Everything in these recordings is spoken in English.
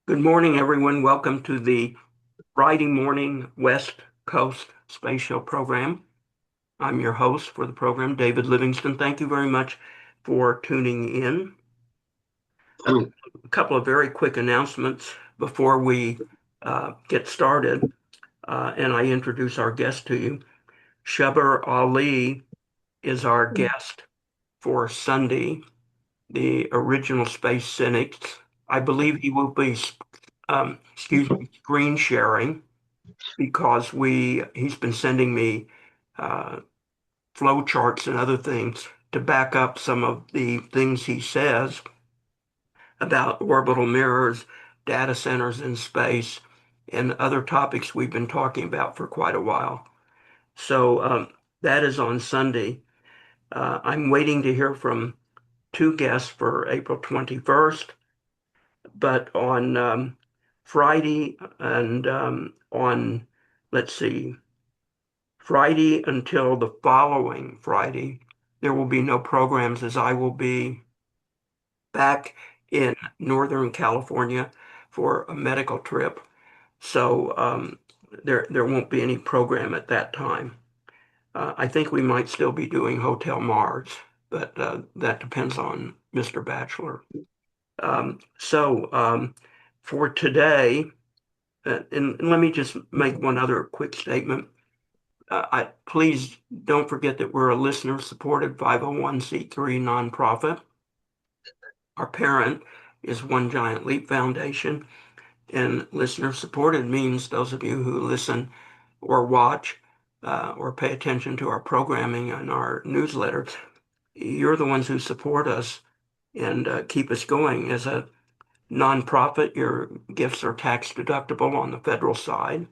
Good morning, everyone. Welcome to the Friday morning West Coast Space Show program. I'm your host for the program, David Livingston. Thank you very much for tuning in. A couple of very quick announcements before we get started, and I introduce our guest to you. Shabar Ali is our guest for Sunday, the original Space Cynics. I believe he will be, screen sharing because he's been sending me uh, flow charts and other things to back up some of the things he says about orbital mirrors, data centers in space, and other topics we've been talking about for quite a while. So that is on Sunday. I'm waiting to hear from two guests for April 21st, but on Friday and let's see, Friday until the following Friday, there will be no programs as I will be back in Northern California for a medical trip. So there won't be any program at that time. I think we might still be doing Hotel Mars, but that depends on Mr. Batchelor. For today, and let me just make one other quick statement. Please don't forget that we're a listener-supported 501c3 nonprofit. Our parent is One Giant Leap Foundation, and listener-supported means those of you who listen or watch or pay attention to our programming and our newsletters, you're the ones who support us and keep us going. As a nonprofit, your gifts are tax deductible on the federal side,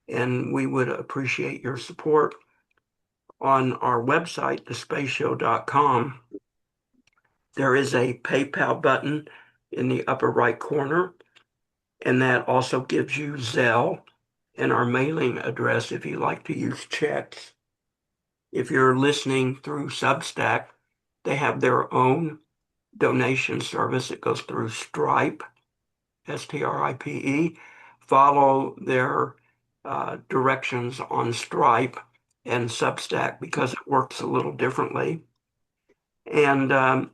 and we would appreciate your support. On our website, thespaceshow.com, there is a PayPal button in the upper right corner, and that also gives you Zelle and our mailing address if you like to use checks. If you're listening through Substack, they have their own donation service. It goes through Stripe, Stripe. Follow their directions on Stripe and Substack because it works a little differently. And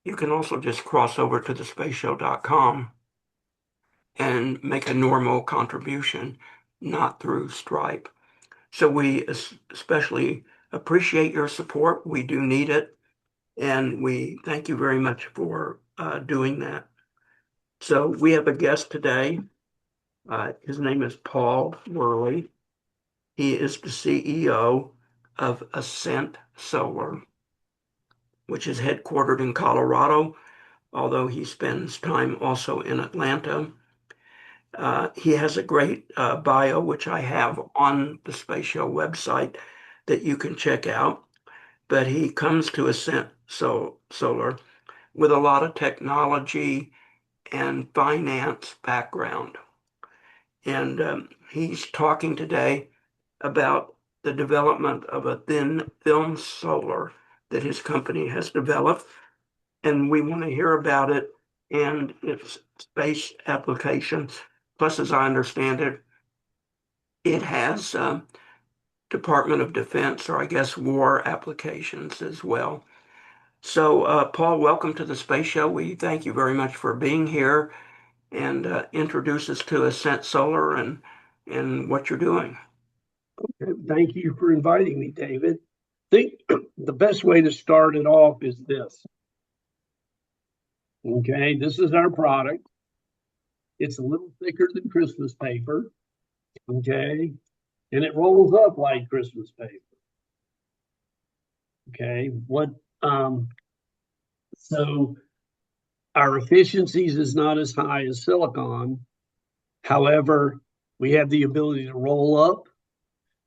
you can also just cross over to thespaceshow.com and make a normal contribution, not through Stripe. So we especially appreciate your support. We do need it, and we thank you very much for doing that. So we have a guest today. His name is Paul Worley. He is the CEO of Ascent Solar, which is headquartered in Colorado, although he spends time also in Atlanta. He has a great bio, which I have on the Space Show website that you can check out. But he comes to Ascent Solar with a lot of technology and finance background. And he's talking today about the development of a thin film solar that his company has developed. And we want to hear about it and its space applications. Plus, as I understand it, it has Department of Defense, or I guess war applications as well. So, Paul, welcome to the Space Show. We thank you very much for being here and introduce us to Ascent Solar and what you're doing. Thank you for inviting me, David. I think the best way to start it off is this. Okay, this is our product. It's a little thicker than Christmas paper. Okay, and it rolls up like Christmas paper. Okay, so our efficiencies is not as high as silicon. However, we have the ability to roll up,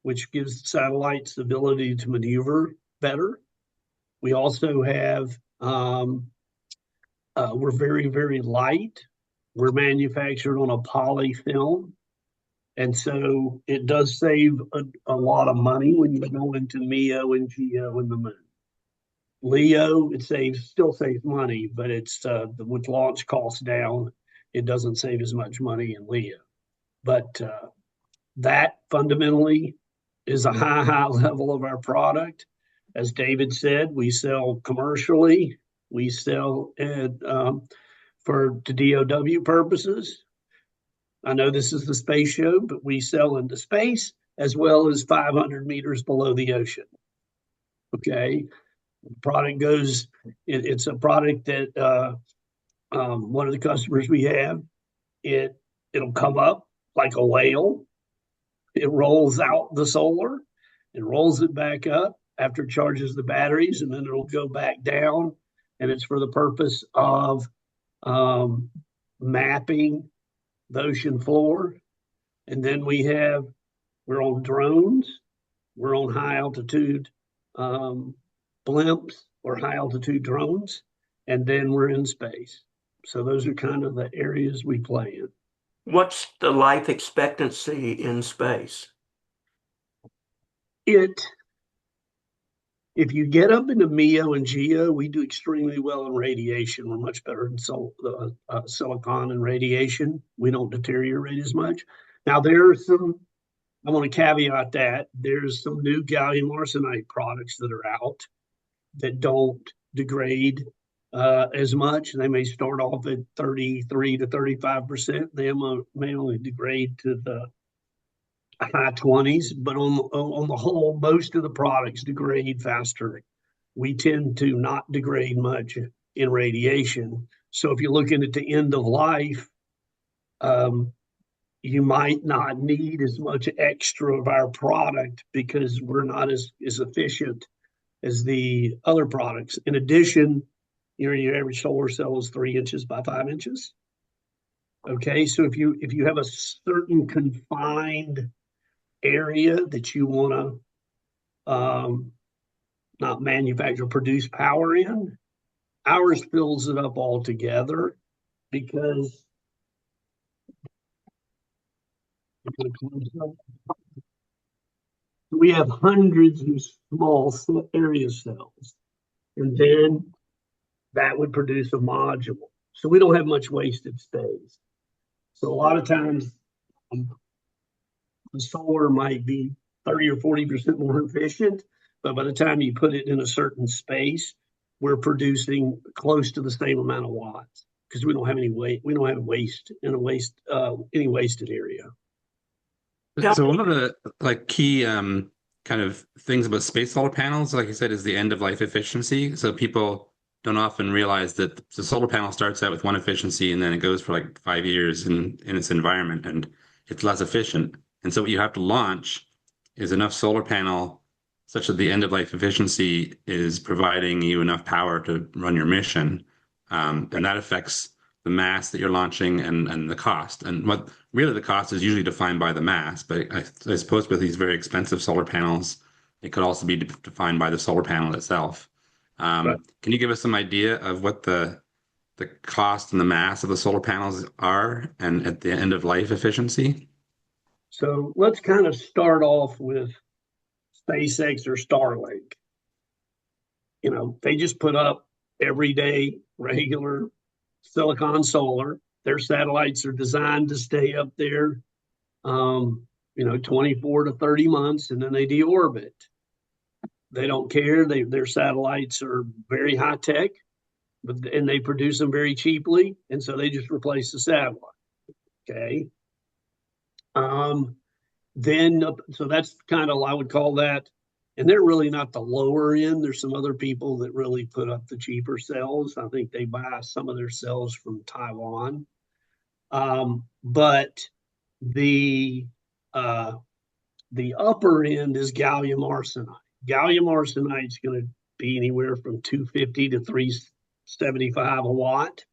which gives satellites the ability to maneuver better. We also have, we're very, very light. We're manufactured on a poly film. And so it does save a lot of money when you go into MEO and GEO and the moon. LEO, still saves money, but it's with launch costs down. it doesn't save as much money in LEO. But that fundamentally is a high level of our product. As David said, we sell commercially, we sell for to DOW purposes. I know this is the space show, but we sell into space as well as 500 meters below the ocean. Okay, the product goes. It's a product that one of the customers we have. It'll come up like a whale. It rolls out the solar and rolls it back up after it charges the batteries, and then it'll go back down. And it's for the purpose of mapping the ocean floor. And then we're on drones, we're on high altitude blimps or high altitude drones, and then we're in space. So those are kind of the areas we play in. What's the life expectancy in space? If you get up into MEO and GEO, we do extremely well in radiation. We're much better in silicon and radiation. We don't deteriorate as much. Now, I want to caveat that there's some new gallium arsenide products that are out that don't degrade as much. They may start off at 33 to 35%. They may only degrade to the high 20s, but on the whole, most of the products degrade faster. We tend to not degrade much in radiation. So if you're looking at the end of life, you might not need as much extra of our product because we're not as efficient as the other products. In addition, your average solar cell is 3 inches by 5 inches. Okay, so if you have a certain confined area that you want to not manufacture, produce power in, ours fills it up altogether because we have hundreds of small area cells, and then that would produce a module. So we don't have much wasted space. So a lot of times the solar might be 30 or 40% more efficient, but by the time you put it in a certain space, we're producing close to the same amount of watts because we don't have any weight. We don't have any wasted area. So one of the key kind of things about space solar panels, like I said, is the end of life efficiency. So people don't often realize that the solar panel starts out with one efficiency and then it goes for like 5 years in its environment and it's less efficient. And so what you have to launch is enough solar panel such that the end of life efficiency is providing you enough power to run your mission. And that affects the mass that you're launching and the cost. And what really the cost is usually defined by the mass, but I suppose with these very expensive solar panels, it could also be defined by the solar panel itself. Right. Can you give us some idea of what the cost and the mass of the solar panels are and at the end of life efficiency? So let's kind of start off with SpaceX or Starlink. They just put up everyday regular silicon solar. Their satellites are designed to stay up there, 24 to 30 months, and then they deorbit. They don't care. Their satellites are very high tech, and they produce them very cheaply, and so they just replace the satellite. Okay. So that's kind of, I would call that, and they're really not the lower end. There's some other people that really put up the cheaper cells. I think they buy some of their cells from Taiwan. But the upper end is gallium arsenide. Gallium arsenide is going to be anywhere from 250 to 375 a watt.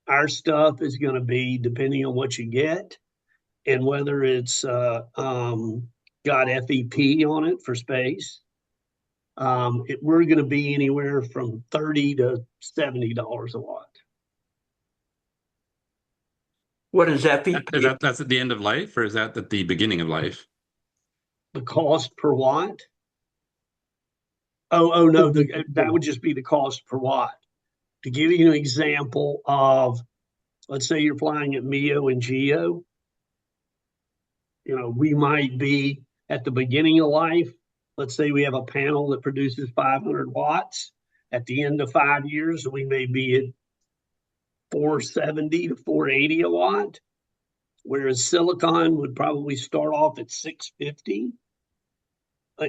Our stuff is going to be, depending on what you get and whether it's got FEP on it for space, we're going to be anywhere from $30 to $70 a watt. What is FEP? That's at the end of life, or is that at the beginning of life? The cost per watt? Oh no, that would just be the cost per watt. To give you an example of let's say you're flying at MEO and GEO, we might be at the beginning of life. Let's say we have a panel that produces 500 watts. At the end of 5 years, we may be at 470 to 480 a watt, whereas silicon would probably start off at 650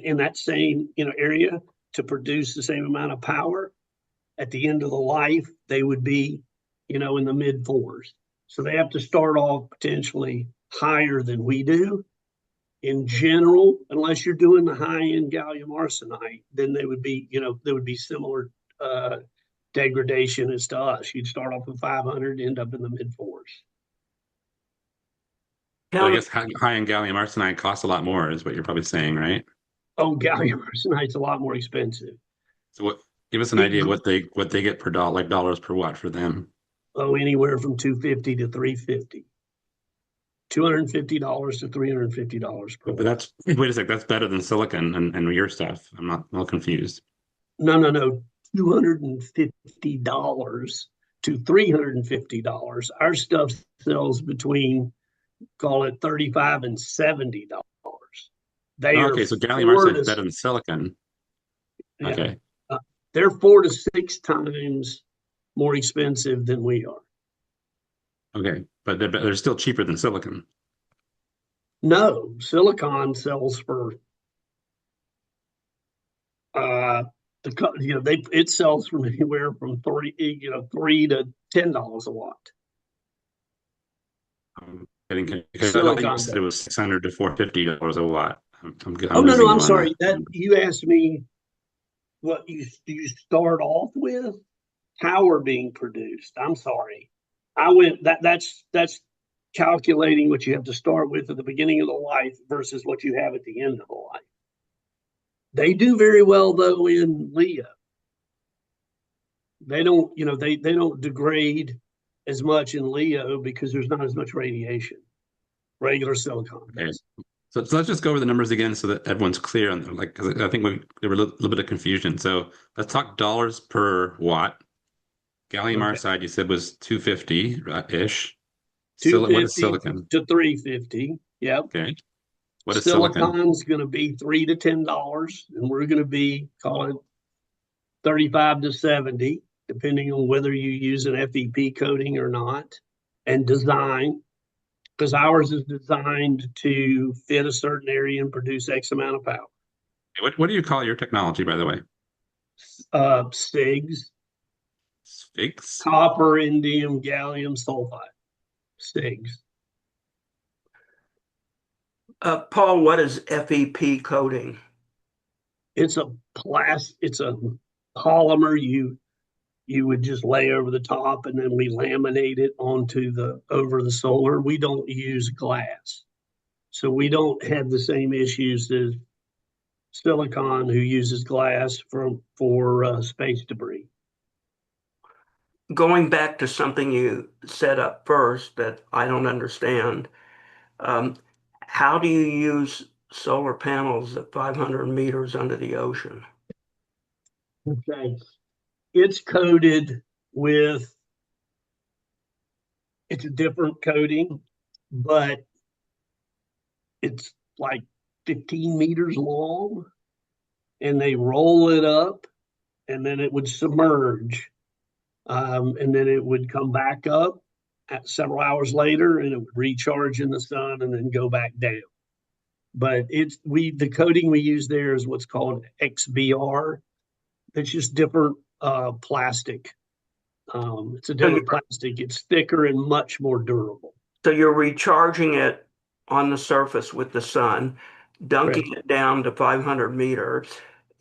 in that same area to produce the same amount of power. At the end of the life, they would be in the mid fours. So they have to start off potentially higher than we do. In general, unless you're doing the high-end gallium arsenide, then they would be, there would be similar degradation as to us. You'd start off with 500, end up in the mid fours. So I guess high-end gallium arsenide costs a lot more, is what you're probably saying, right? Oh, gallium arsenide's a lot more expensive. So what? Give us an idea what they get per dollar, like dollars per watt for them. Oh, anywhere from $250 to $350. $250 to $350 per But watt. wait a sec, that's better than silicon and your stuff. I'm not a little confused. No. $250 to $350. Our stuff sells between, call it $35 and $70. Okay, so gallium arsenide is better than silicon. Yeah, okay. They're 4 to 6 times more expensive than we are. Okay, but they're still cheaper than silicon. No, silicon sells for it sells from anywhere from $3 to $10 a watt. Because I thought Silicon you said it was $600 to $450 a watt. I'm sorry. That you asked me what you start off with, power being produced. I'm sorry. That's calculating what you have to start with at the beginning of the life versus what you have at the end of the life. They do very well though in LEO. They don't, they don't degrade as much in LEO because there's not as much radiation. Regular silicon. Okay. So let's just go over the numbers again so that everyone's clear on them. Because I think there were a little bit of confusion. So let's talk dollars per watt. Gallium arsenide, you said, was 250-ish. What is silicon? To 350. Yep. Okay. What is silicon? Silicon's going to be $3 to $10, and we're going to be, call it 35 to 70, depending on whether you use an FEP coating or not, and design. Because ours is designed to fit a certain area and produce X amount of power. What do you call your technology, by the way? CIGS. CIGS? Copper, indium, gallium sulfide. CIGS. Paul, what is FEP coating? It's a polymer you would just lay over the top, and then we laminate it over the solar. We don't use glass. So we don't have the same issues as silicon, who uses glass for space debris. Going back to something you said up first that I don't understand, how do you use solar panels at 500 meters under the ocean? Okay. It's coated with, it's a different coating, but it's like 15 meters long, and they roll it up, and then it would submerge, and then it would come back up several hours later, and it would recharge in the sun and then go back down. But the coating we use there is what's called XBR. It's just different plastic. It's a different plastic. It's thicker and much more durable. So you're recharging it on the surface with the sun, dunking it down to 500 meters,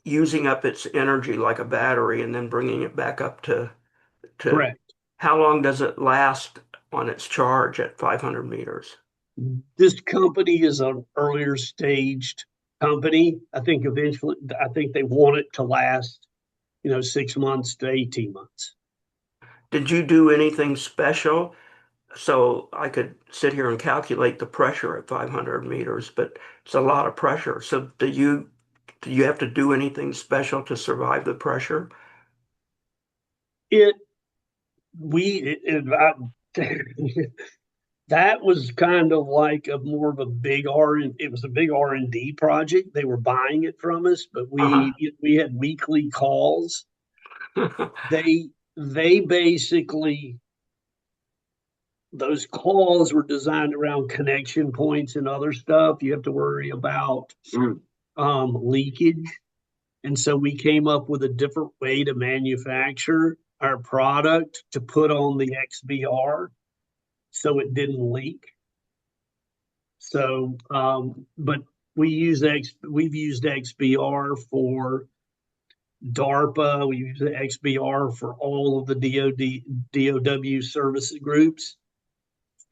using up its energy like a battery, and then bringing it back up to. Correct. How long does it last on its charge at 500 meters? This company is an earlier staged company. I think they want it to last, 6 months to 18 months. Did you do anything special? So I could sit here and calculate the pressure at 500 meters, but it's a lot of pressure. So do you have to do anything special to survive the pressure? To That was kind of like a more of a big it was a big R&D project. They were buying it from us, but Uh-huh. we had weekly calls. They basically, those calls were designed around connection points and other stuff. You have to worry about leakage. And so we came up with a different way to manufacture our product to put on the XBR so it didn't leak. So, but we've used XBR for DARPA. We use the XBR for all of the DOW service groups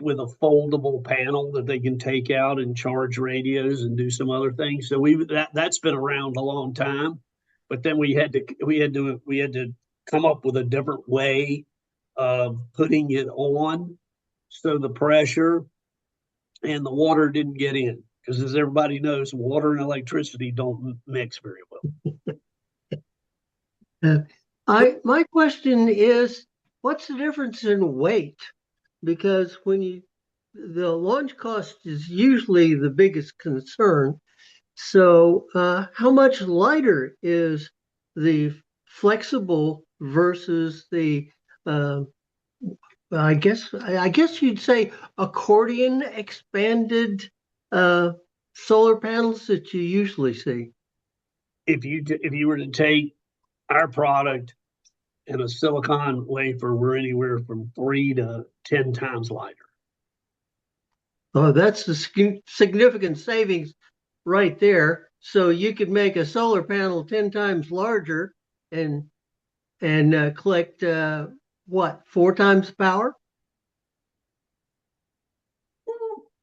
with a foldable panel that they can take out and charge radios and do some other things. So that's been around a long time, but then we had to come up with a different way of putting it on so the pressure and the water didn't get in, because as everybody knows, water and electricity don't mix very well. My question is, what's the difference in weight? Because the launch cost is usually the biggest concern. So, how much lighter is the flexible versus the I guess you'd say accordion expanded solar panels that you usually see. If you were to take our product and a silicon wafer, we're anywhere from 3 to 10 times lighter. Oh, that's the significant savings right there. So you could make a solar panel 10 times larger and collect what, 4 times the power?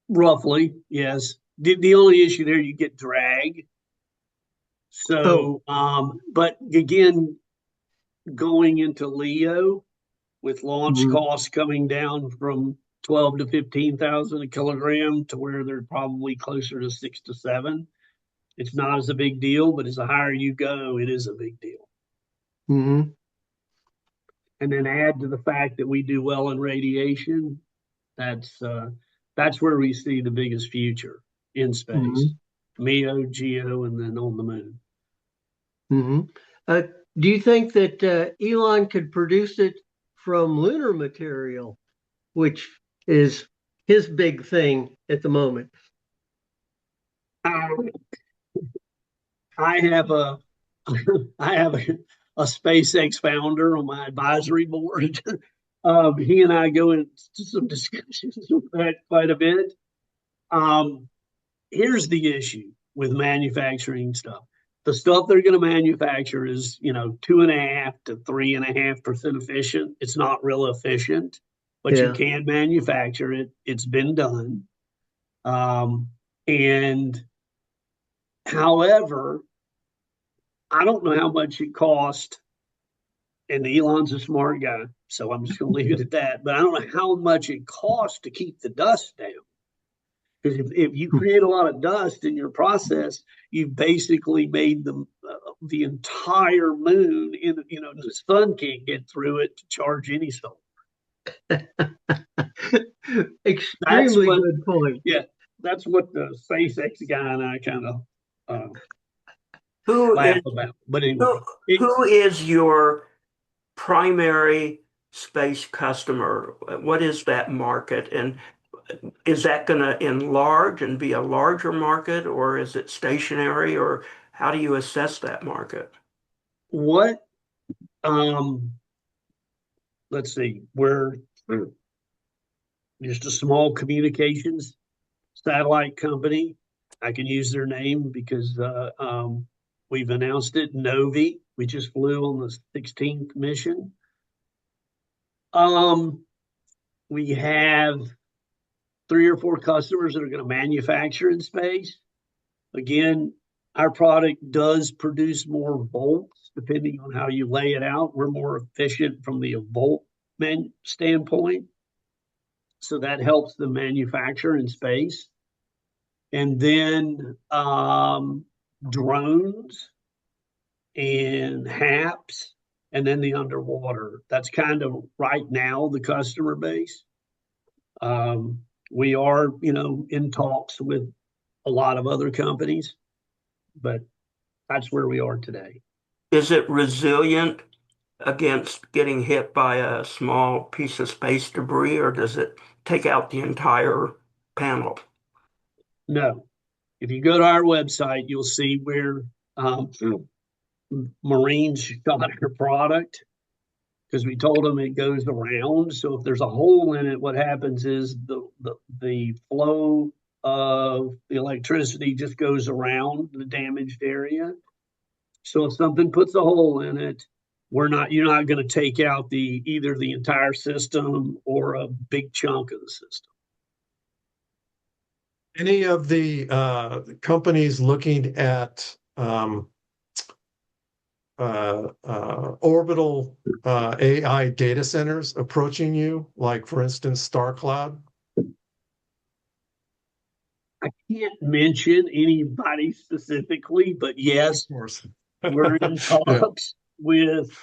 Roughly, yes. The only issue there, you get drag. So, but again, going into LEO with launch costs coming down from 12 to 15,000 a kilogram to where they're probably closer to 6 to 7. It's not as a big deal, but as the higher you go, it is a big deal. Mm-hmm. And then add to the fact that we do well in radiation. That's where we see the biggest future in space. MEO, GEO, and then on the moon. Do you think that Elon could produce it from lunar material, which is his big thing at the moment? I have a I have a SpaceX founder on my advisory board. He and I go into some discussions with that quite a bit. Here's the issue with manufacturing stuff. The stuff they're going to manufacture is, 2.5 to 3.5% efficient. It's not real efficient, but you can manufacture it. It's been done. And however, I don't know how much it cost. And Elon's a smart guy, so I'm just going to leave it at that. But I don't know how much it costs to keep the dust down. Because if you create a lot of dust in your process, you've basically made the entire moon, the sun can't get through it to charge any solar. Extremely good point. Yeah, that's what the SpaceX guy and I kind of laugh about. But anyway, who is your primary space customer? What is that market? And is that going to enlarge and be a larger market, or is it stationary, or how do you assess that market? What, let's see, we're just a small communications satellite company. I can use their name because we've announced it. Novi, we just flew on the 16th mission. We have 3 or 4 customers that are going to manufacture in space. Again, our product does produce more volts depending on how you lay it out. We're more efficient from the volt standpoint. So that helps the manufacture in space. And then drones and HAPS, and then the underwater. That's kind of right now the customer base. We are, in talks with a lot of other companies, but that's where we are today. Is it resilient against getting hit by a small piece of space debris, or does it take out the entire panel? No, if you go to our website, you'll see where Marines shot our product because we told them it goes around. So if there's a hole in it, what happens is the flow of the electricity just goes around the damaged area. So if something puts a hole in it, you're not going to take out either the entire system or a big chunk of the system. Any of the companies looking at orbital AI data centers approaching you, like for instance, StarCloud? I can't mention anybody specifically, but yes, Of course. we're in talks with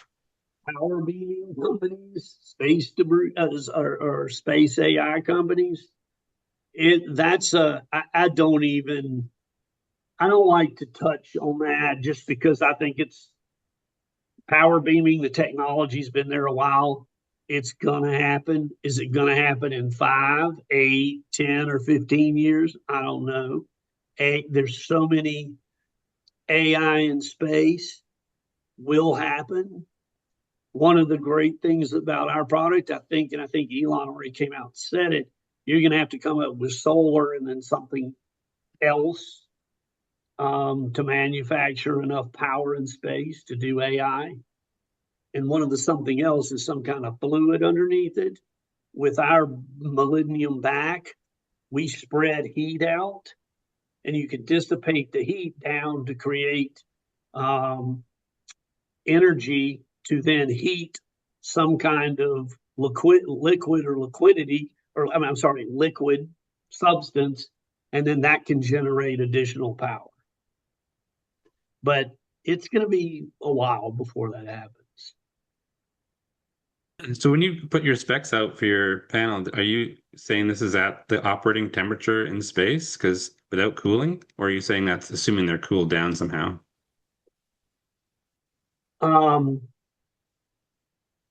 power beaming companies, space debris, or space AI companies. I don't like to touch on that just because I think it's power beaming. The technology's been there a while. It's gonna happen. Is it gonna happen in 5, 8, 10, or 15 years? I don't know. There's so many AI in space will happen. One of the great things about our product, I think Elon already came out and said it, you're going to have to come up with solar and then something else to manufacture enough power in space to do AI. And one of the something else is some kind of fluid underneath it. With our molybdenum back, we spread heat out, and you can dissipate the heat down to create energy to then heat some kind of liquid substance, and then that can generate additional power. But it's going to be a while before that happens. And so when you put your specs out for your panel, are you saying this is at the operating temperature in space because without cooling, or are you saying that's assuming they're cooled down somehow?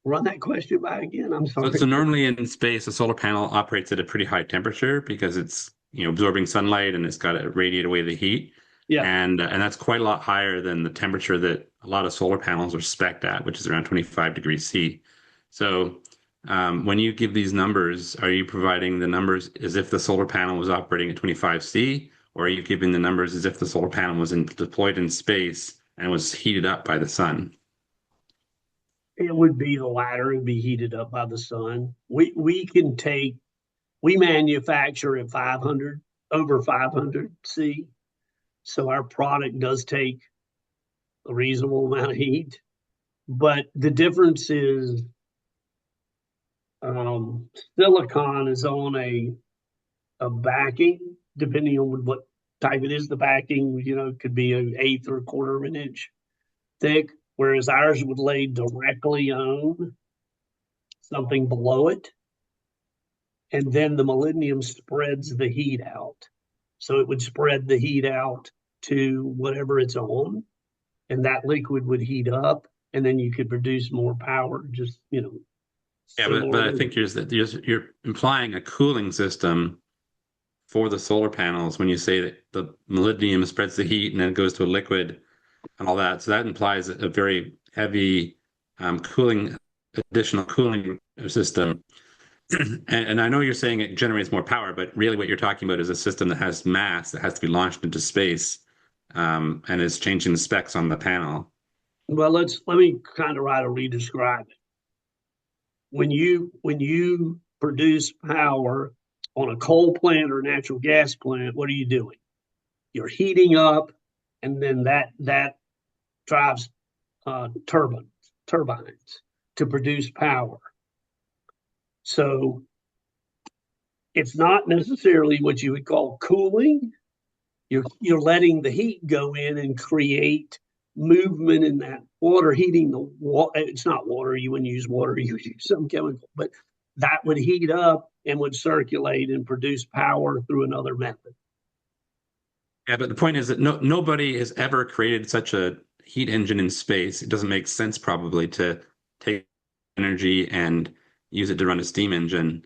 Run that question by again. I'm sorry. So normally in space, a solar panel operates at a pretty high temperature because it's absorbing sunlight and it's got to radiate away the heat. Yeah. And that's quite a lot higher than the temperature that a lot of solar panels are spec'd at, which is around 25 degrees C. So when you give these numbers, are you providing the numbers as if the solar panel was operating at 25 C, or are you giving the numbers as if the solar panel was deployed in space and was heated up by the sun? It would be the latter. It would be heated up by the sun. We manufacture at over 500 C. So our product does take a reasonable amount of heat. But the difference is silicon is on a backing, depending on what type it is. The backing, could be an eighth or a quarter of an inch thick, whereas ours would lay directly on something below it. And then the molybdenum spreads the heat out. So it would spread the heat out to whatever it's on, and that liquid would heat up, and then you could produce more power, just, Yeah, but I think you're implying a cooling system for the solar panels when you say that the molybdenum spreads the heat and then it goes to a liquid and all that. So that implies a very heavy additional cooling system. And I know you're saying it generates more power, but really what you're talking about is a system that has mass that has to be launched into space and is changing the specs on the panel. Well, let me kind of redescribe it. When you produce power on a coal plant or a natural gas plant, what are you doing? You're heating up, and then that drives turbines to produce power. So it's not necessarily what you would call cooling. You're letting the heat go in and create movement in that water, heating the water. It's not water. You wouldn't use water. You would use some chemical, but that would heat up and would circulate and produce power through another method. Yeah, but the point is that nobody has ever created such a heat engine in space. It doesn't make sense probably to take energy and use it to run a steam engine.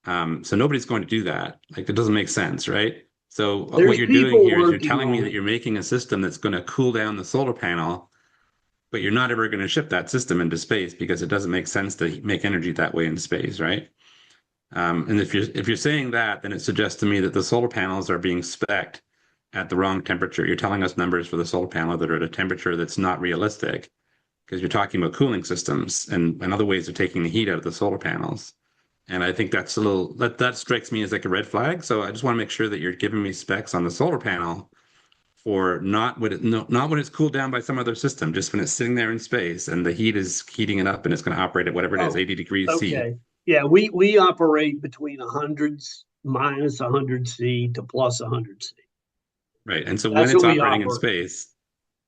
So nobody's going to do that. Like it doesn't make sense, right? So There's what you're doing people here is you're working telling me on that it. you're making a system that's going to cool down the solar panel, but you're not ever going to ship that system into space because it doesn't make sense to make energy that way in space, right? And if you're saying that, then it suggests to me that the solar panels are being spec'd at the wrong temperature. You're telling us numbers for the solar panel that are at a temperature that's not realistic because you're talking about cooling systems and other ways of taking the heat out of the solar panels. And I think that's a little that strikes me as like a red flag. So I just want to make sure that you're giving me specs on the solar panel for not when not when it's cooled down by some other system, just when it's sitting there in space and the heat is heating it up and it's going to operate at whatever it is, Oh, 80 degrees C. okay. Yeah, we operate between 100 minus 100 C to plus 100 C. Right. And so when That's it's what we operating in operate. space,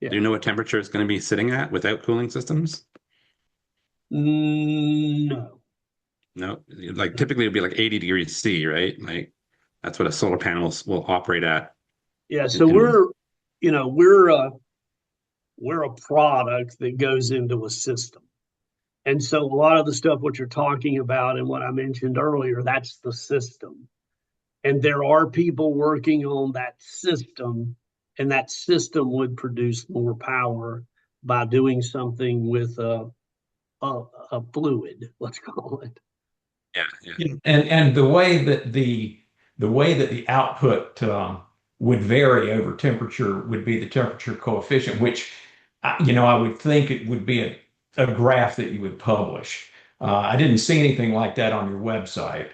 Yeah. do you know what temperature it's going to be sitting at without cooling systems? No. No, like typically it'd be like 80 degrees C, right? Like that's what a solar panel will operate at. Yeah. So And we're a product that goes into a system. And so a lot of the stuff what you're talking about and what I mentioned earlier, that's the system. And there are people working on that system, and that system would produce more power by doing something with a fluid, let's call it. yeah. And the way that the output would vary over temperature would be the temperature coefficient, which I would think it would be a graph that you would publish. I didn't see anything like that on your website.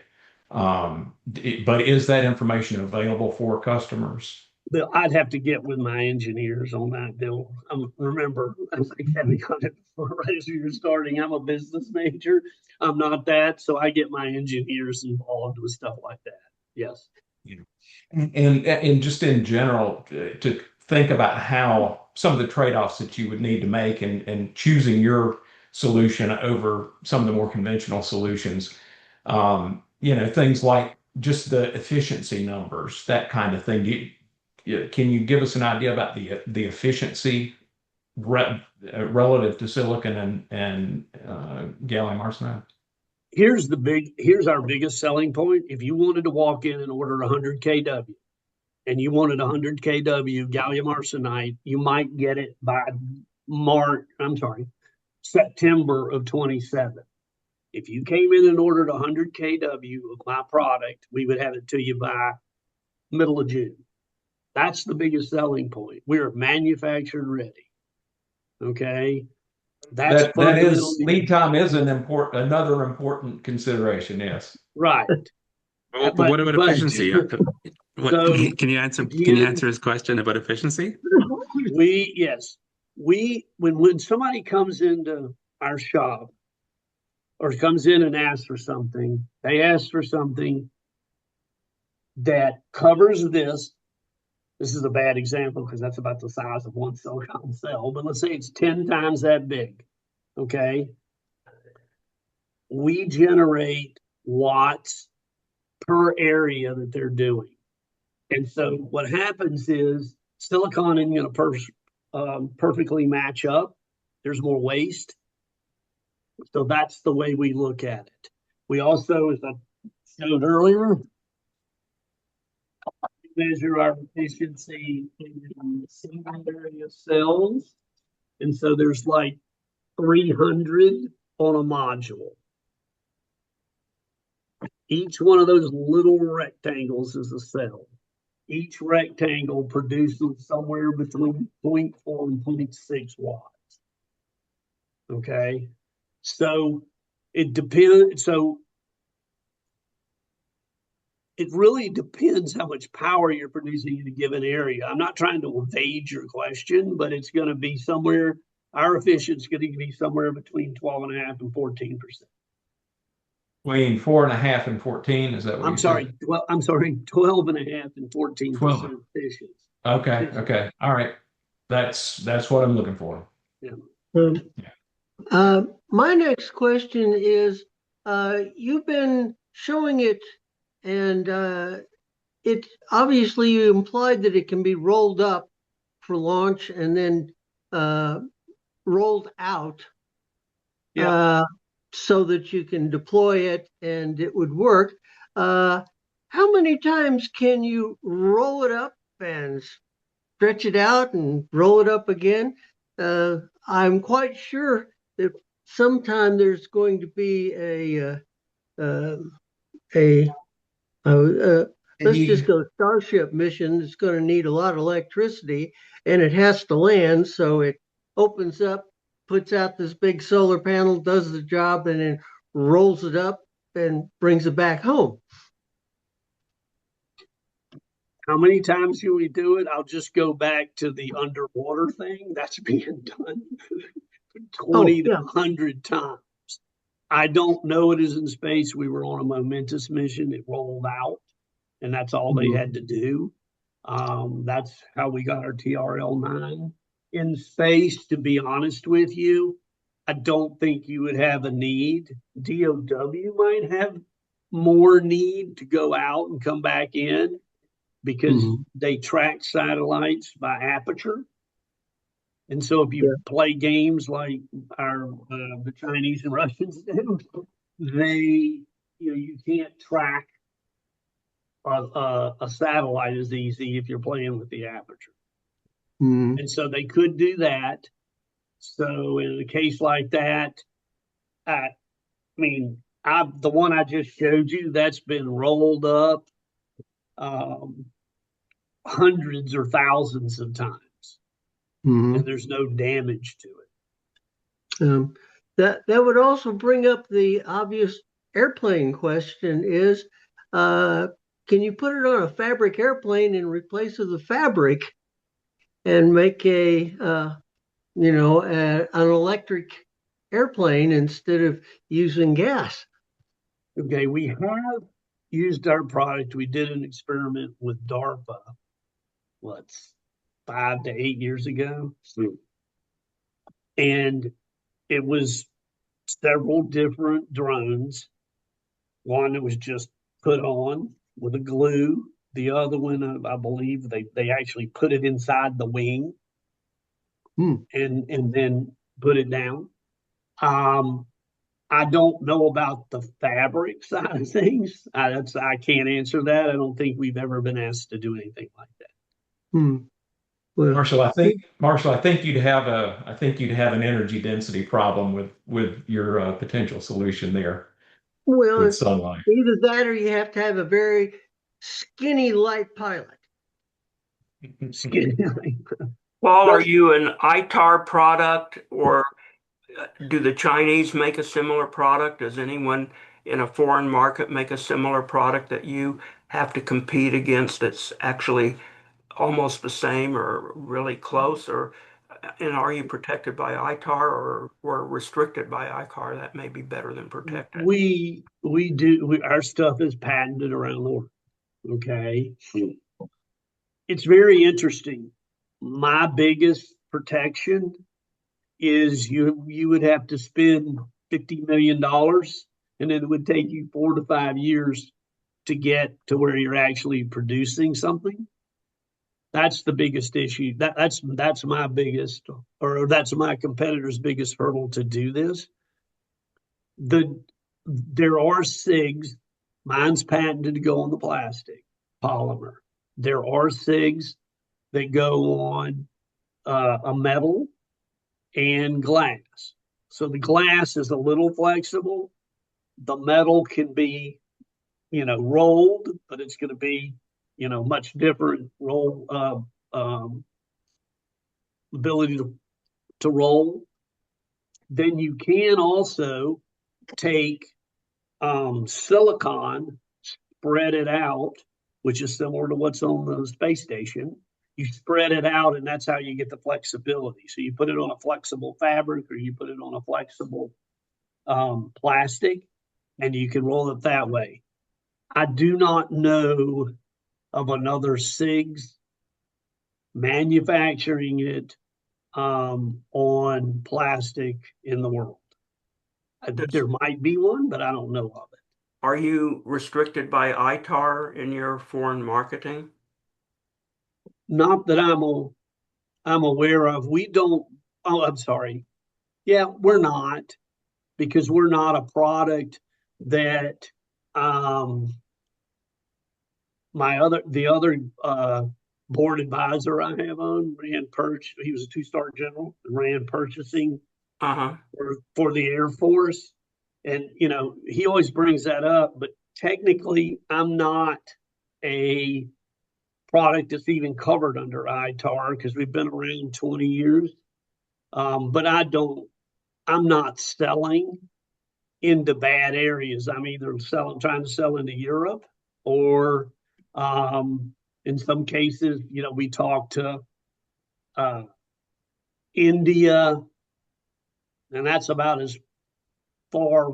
But is that information available for customers? But I'd have to get with my engineers on that, Bill. Remember, as I kind of got it before, right as you're starting, I'm a business major. I'm not that, so I get my engineers involved with stuff like that. Yes. Yeah. And just in general, to think about how some of the trade-offs that you would need to make and choosing your solution over some of the more conventional solutions, things like just the efficiency numbers, that kind of thing. Can you give us an idea about the efficiency relative to silicon and gallium arsenide? Here's our biggest selling point. If you wanted to walk in and order 100 kW and you wanted 100 kW gallium arsenide, you might get it by September of 27. If you came in and ordered 100 kW of my product, we would have it to you by middle of June. That's the biggest selling point. We're manufactured ready. Okay. That is lead time is another important consideration. Yes. Right. But what about efficiency? So Can you answer his question about efficiency? When somebody comes into our shop or comes in and asks for something, they ask for something that covers this. This is a bad example because that's about the size of one silicon cell, but let's say it's 10 times that big. Okay. We generate watts per area that they're doing. And so what happens is silicon isn't going to perfectly match up. There's more waste. So that's the way we look at it. We also, as I showed earlier, measure our efficiency in single area cells. And so there's like 300 on a module. Each one of those little rectangles is a cell. Each rectangle produces somewhere between 0.4 and 0.6 watts. Okay. So it depends. So it really depends how much power you're producing in a given area. I'm not trying to evade your question, but it's going to be somewhere, our efficiency is going to be somewhere between 12.5 and 14%. Between 4.5 and 14, is that what you said? I'm sorry, 12.5 and 14% efficiency. Okay. All right. That's what I'm looking for. Yeah. My next question is, you've been showing it, and it obviously you implied that it can be rolled up for launch and then rolled out so that you can deploy it and it would work. How many times can you roll it up and stretch it out and roll it up again? I'm quite sure that sometime there's going to be a let's just go Starship mission that's going to need a lot of electricity, and it has to land, so it opens up, puts out this big solar panel, does the job, and then rolls it up and brings it back home. How many times do we do it? I'll just go back to the underwater thing. That's being done 20 to 100 times. I don't know it is in space. We were on a momentous mission. It rolled out, and that's all they had to do. That's how we got our TRL-9. In space, to be honest with you, I don't think you would have a need. DOW might have more need to go out and come back in because they track satellites by aperture. And so if you play games like the Chinese and Russians do, you can't track a satellite as easy if you're playing with the aperture. And so they could do that. So in a case like that, the one I just showed you, that's been rolled up hundreds or thousands of times. And there's no damage to it. That would also bring up the obvious airplane question is, can you put it on a fabric airplane in replace of the fabric and make an electric airplane instead of using gas? Okay, we have used our product. We did an experiment with DARPA, 5 to 8 years ago. And it was several different drones. One that was just put on with a glue. The other one, I believe, they actually put it inside the wing and then put it down. I don't know about the fabric side of things. I can't answer that. I don't think we've ever been asked to do anything like that. Well, Marshall, I think you'd have an energy density problem with your potential solution there with sunlight. Either that or you have to have a very skinny light pilot. Paul, are you an ITAR product, or do the Chinese make a similar product? Does anyone in a foreign market make a similar product that you have to compete against that's actually almost the same or really close? And are you protected by ITAR or restricted by ITAR? That may be better than protected. We do. Our stuff is patented around the world. Okay. It's very interesting. My biggest protection is you would have to spend $50 million, and it would take you 4 to 5 years to get to where you're actually producing something. That's the biggest issue. That's my biggest, or that's my competitor's biggest hurdle to do this. There are CIGS. Mine's patented to go on the plastic polymer. There are CIGS that go on a metal and glass. So the glass is a little flexible. The metal can be, rolled, but it's going to be, much different ability to roll. Then you can also take silicon, spread it out, which is similar to what's on the space station. You spread it out, and that's how you get the flexibility. So you put it on a flexible fabric, or you put it on a flexible plastic, and you can roll it that way. I do not know of another CIGS manufacturing it on plastic in the world. Does, There might be one, but I don't know of it. are you restricted by ITAR in your foreign marketing? Not that I'm aware of. We don't. Oh, I'm sorry. Yeah, we're not, because we're not a product that um the other board advisor I have on ran purchase. He was a 2-star general and ran purchasing Uh-huh. for the Air Force. And, he always brings that up, but technically I'm not a product that's even covered under ITAR because we've been around 20 years. But I'm not selling into bad areas. I'm either trying to sell into Europe, or in some cases, we talk to uh, India, and that's about as far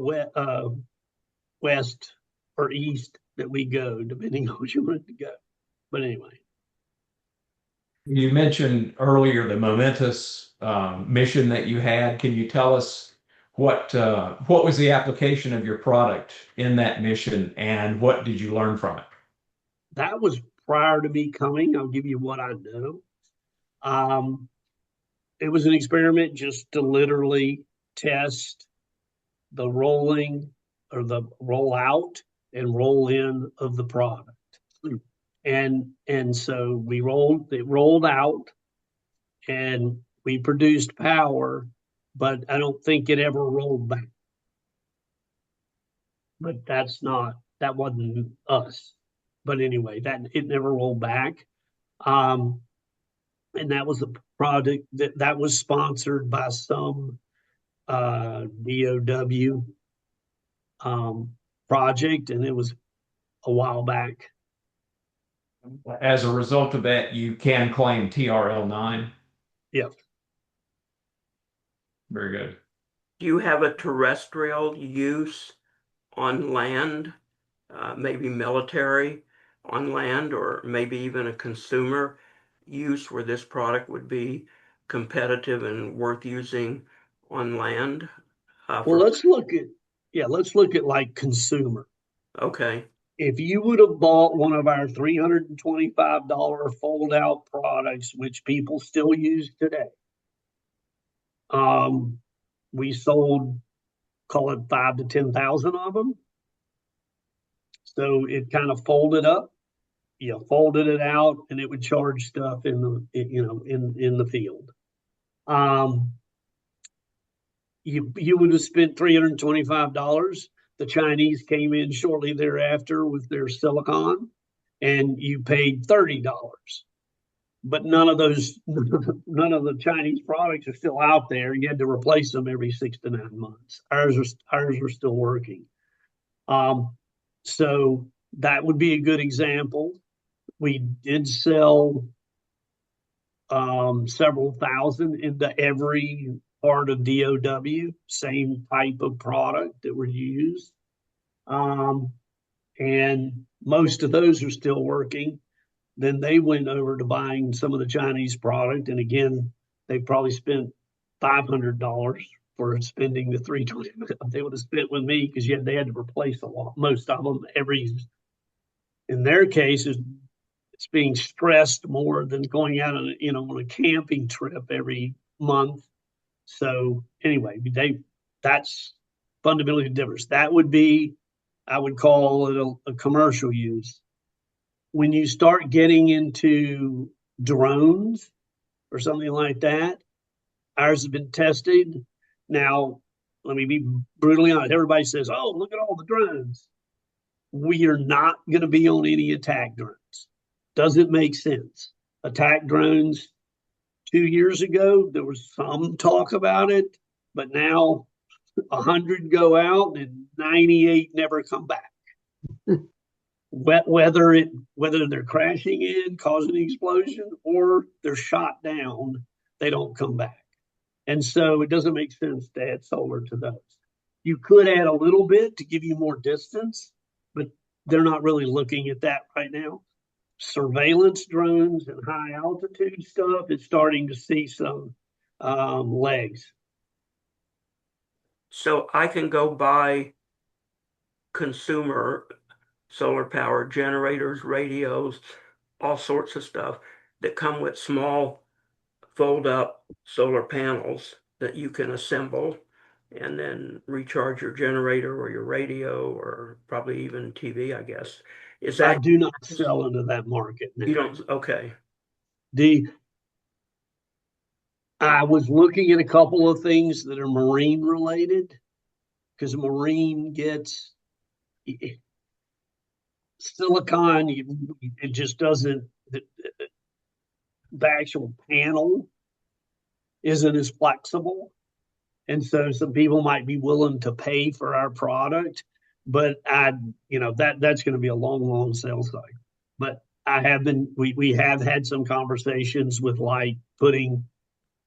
west or east that we go, depending on what you want to go. But anyway. You mentioned earlier the momentous mission that you had. Can you tell us what was the application of your product in that mission, and what did you learn from it? That was prior to me coming. I'll give you what I know. It was an experiment just to literally test the rolling or the roll out and roll in of the product. And so it rolled out, and we produced power, but I don't think it ever rolled back. But that wasn't us. But anyway, that it never rolled back. And that was a project that was sponsored by some DOW project, and it was a while back. As a result of that, you can claim TRL9. Yeah. Very good. Do you have a terrestrial use on land, maybe military on land, or maybe even a consumer use where this product would be competitive and worth using on land? Well, let's look at like consumer. Okay. If you would have bought one of our $325 fold out products, which people still use today, we sold, call it 5 to 10,000 of them. So it kind of folded up, folded it out, and it would charge stuff in the field. You would have spent $325. The Chinese came in shortly thereafter with their silicon, and you paid $30. But none of the Chinese products are still out there. You had to replace them every 6 to 9 months. Ours are still working. So that would be a good example. We did sell several thousand into every part of DOW, same type of product that were used. And most of those are still working. Then they went over to buying some of the Chinese product. And again, they probably spent $500 for spending the $320 they would have spent with me, because they had to replace most of them in their case, it's being stressed more than going out on a camping trip every month. So anyway, that's fundamentally the difference. That would be, I would call it a commercial use. When you start getting into drones or something like that, ours has been tested. Now, let me be brutally honest. Everybody says, "Oh, look at all the drones." We are not going to be on any attack drones. Doesn't make sense. Attack drones, 2 years ago, there was some talk about it, but now 100 go out and 98 never come back. Whether they're crashing in, causing an explosion, or they're shot down, they don't come back. And so it doesn't make sense to add solar to those. You could add a little bit to give you more distance, but they're not really looking at that right now. Surveillance drones and high altitude stuff is starting to see some legs. So I can go buy consumer solar power generators, radios, all sorts of stuff that come with small fold up solar panels that you can assemble and then recharge your generator or your radio or probably even TV, I guess. Is I that, do not sell into that market you now. don't, okay. I was looking at a couple of things that are marine related because marine gets silicon. It just doesn't. The actual panel isn't as flexible, and so some people might be willing to pay for our product, but that's going to be a long sales cycle. But we have had some conversations with like putting,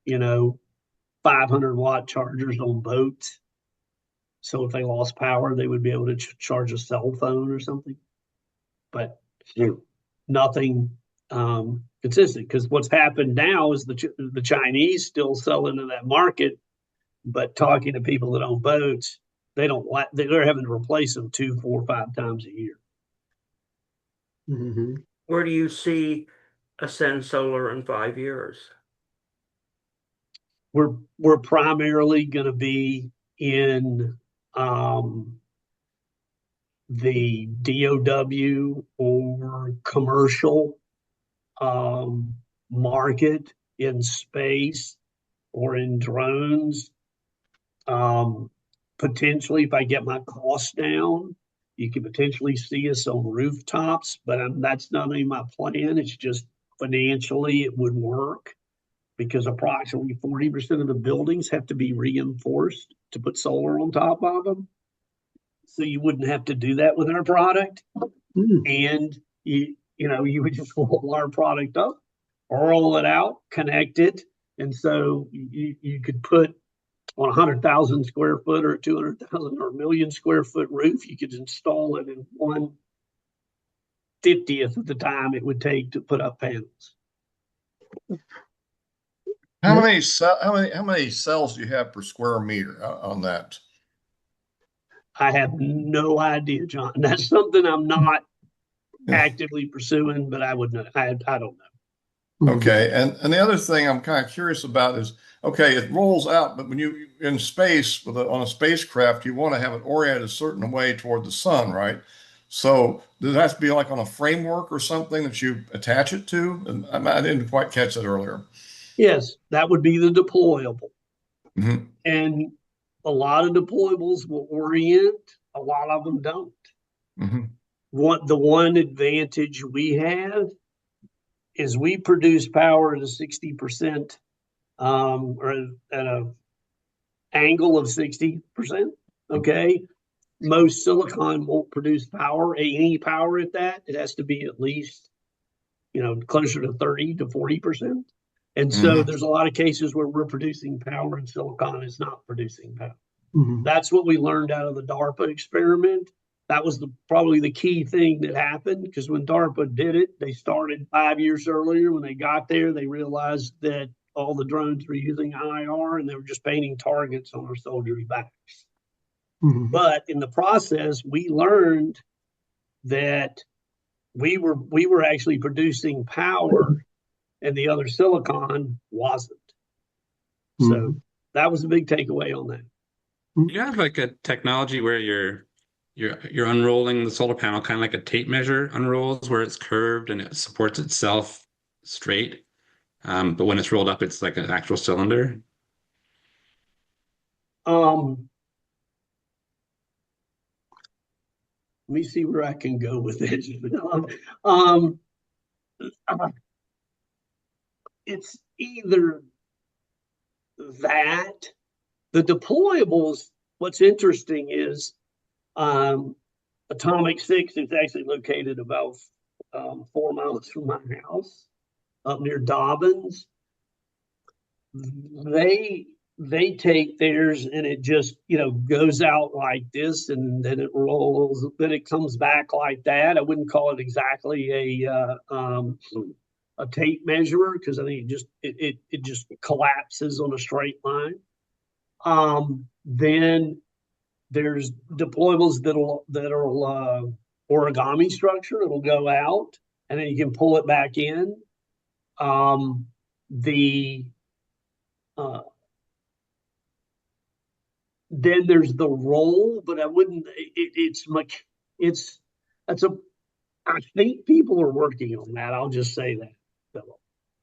500-watt chargers on boats. So if they lost power, they would be able to charge a cell phone or something. But nothing consistent, because what's happened now is the Chinese still sell into that market, but talking to people that own boats, they're having to replace them 2, 4, 5 times a year. Mhm. Where do you see Ascend Solar in 5 years? We're primarily going to be in the DOW or commercial market, in space or in drones. Potentially, if I get my costs down, you could potentially see us on rooftops, but that's not even my plan. It's just financially it would work because approximately 40% of the buildings have to be reinforced to put solar on top of them. So you wouldn't have to do that with our product. And you would just roll our product up, roll it out, connect it. And so you could put on 100,000 square foot or 200,000 or a million square foot roof, you could install it in 1/50th of the time it would take to put up panels. How many cells do you have per square meter on that? I have no idea, John. That's something I'm not actively pursuing, but I would know. I don't know. Okay, and the other thing I'm kind of curious about is, okay, it rolls out, but when you in space on a spacecraft, you want to have it oriented a certain way toward the sun, right? So does it have to be like on a framework or something that you attach it to? And I didn't quite catch that earlier. Yes, that would be the deployable. Mhm. And a lot of deployables will orient, a lot of them don't. Mhm. The one advantage we have is we produce power at a 60% or at an angle of 60%. Okay. Most silicon won't produce any power at that. It has to be at least, closer to 30 to 40%. And so there's a lot of cases where we're producing power and silicon is not producing power. That's what we learned out of the DARPA experiment. That was probably the key thing that happened, because when DARPA did it, they started 5 years earlier. When they got there, they realized that all the drones were using IR and they were just painting targets on our soldiers' backs. But in the process, we learned that we were actually producing power and the other silicon wasn't. So that was a big takeaway on that. You have like a technology where you're unrolling the solar panel kind of like a tape measure unrolls, where it's curved and it supports itself straight. But when it's rolled up, it's like an actual cylinder. Let me see where I can go with this. Um, it's either that, the deployables. What's interesting is Atomic 6 is actually located about 4 miles from my house, up near Dobbins. They take theirs and it just goes out like this, and then it rolls, then it comes back like that. I wouldn't call it exactly a tape measure, because I think it just collapses on a straight line. Then there's deployables that'll origami structure. It'll go out and then you can pull it back in. The Then there's the roll, but I wouldn't. It's much. It's that's a. I think people are working on that. I'll just say that, Philip.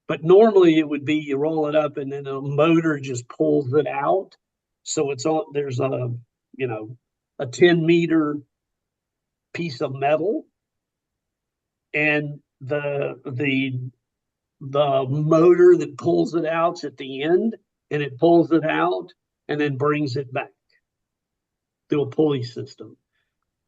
But normally it would be you roll it up and then a motor just pulls it out. So it's on. There's a 10-meter piece of metal, and the motor that pulls it out's at the end, and it pulls it out and then brings it back through a pulley system.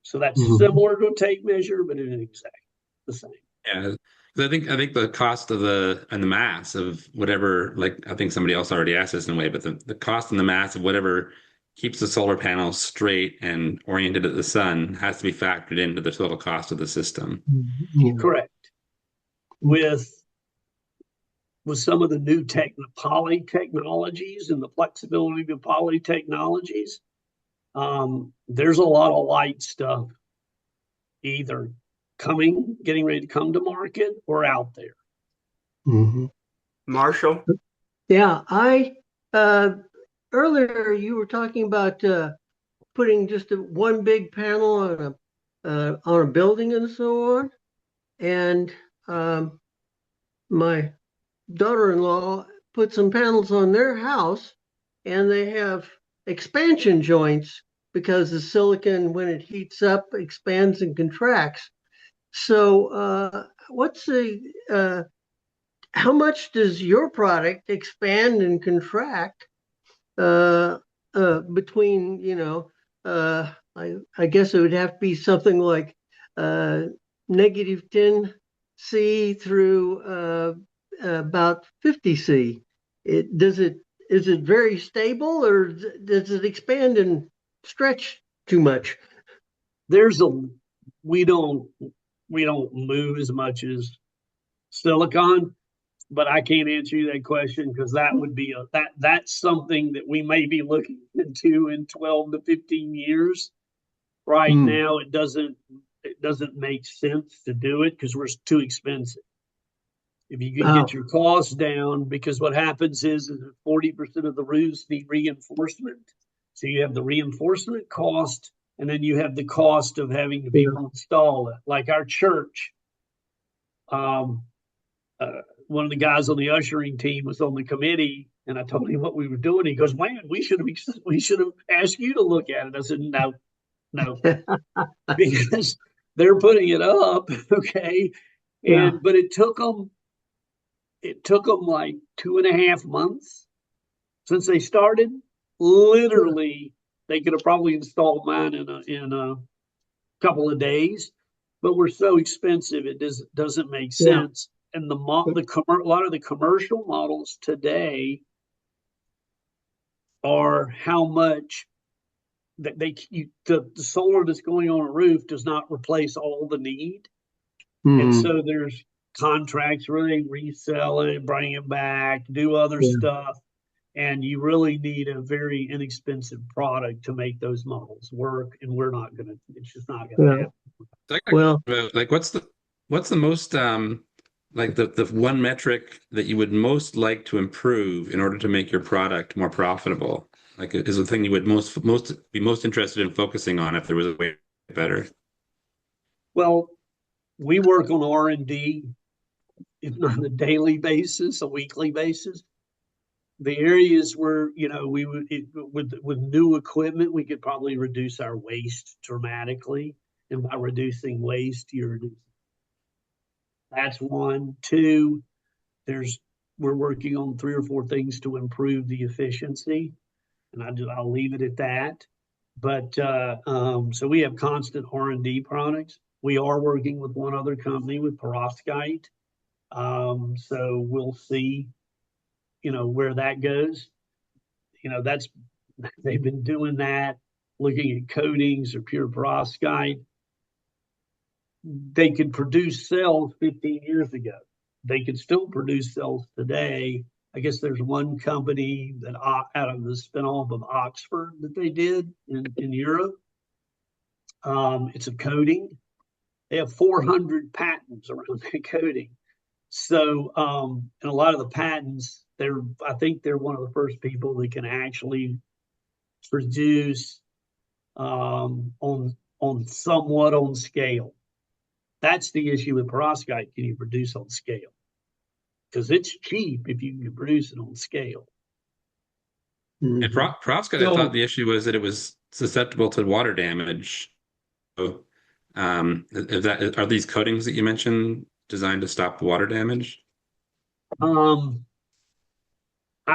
So that's similar to a tape measure, but it isn't exactly the same. Yeah, 'cause I think the cost of the and the mass of whatever, like I think somebody else already asked this in a way, but the cost and the mass of whatever keeps the solar panels straight and oriented at the sun has to be factored into the total cost of the system. Correct. With some of the new poly technologies and the flexibility of poly technologies, there's a lot of light stuff either getting ready to come to market or out there. Marshall? Yeah, earlier you were talking about putting just one big panel on a building and so on. And my daughter-in-law put some panels on their house, and they have expansion joints because the silicon, when it heats up, expands and contracts. So how much does your product expand and contract between, I guess it would have to be something like negative 10C through about 50C. Is it very stable, or does it expand and stretch too much? We don't move as much as silicon, but I can't answer you that question because that would be that's something that we may be looking into in 12 to 15 years. Right now, it doesn't make sense to do it because we're too expensive. If you can get your costs down, because what happens is 40% of the roofs need reinforcement. So you have the reinforcement cost, and then you have the cost of having the people install it. Like our church, one of the guys on the ushering team was on the committee, and I told him what we were doing. He goes, "Man, we should have asked you to look at it." I said, "No, because they're putting it up, okay." But it took them like 2.5 months since they started. Literally, they could have probably installed mine in a couple of days, but we're so expensive it doesn't make sense. And a lot of the commercial models today are how much that the solar that's going on a roof does not replace all the need. And so there's contracts where they resell it, bring it back, do other stuff. And you really need a very inexpensive product to make those models work. And it's just not going to happen. Well, like what's the most like the one metric that you would most like to improve in order to make your product more profitable? Like, is the thing you would be most interested in focusing on if there was a way better? Well, we work on R&D, if not on a daily basis, a weekly basis. The areas where we would with new equipment, we could probably reduce our waste dramatically, and by reducing waste, you're reducing. That's one. Two, we're working on 3 or 4 things to improve the efficiency, and I'll leave it at that. But so we have constant R&D products. We are working with one other company with perovskite. So we'll see, where that goes. They've been doing that, looking at coatings or pure perovskite. They could produce cells 15 years ago. They could still produce cells today I guess there's one company that out of the spinoff of Oxford that they did in Europe. It's a coating. They have 400 patents around that coating. So, and a lot of the patents, I think they're one of the first people that can actually produce on somewhat on scale. That's the issue with perovskite. Can you produce on scale? Because it's cheap if you can produce it on scale. And perovskite, I So- thought the issue was that it was susceptible to water damage. So, are these coatings that you mentioned designed to stop water damage? I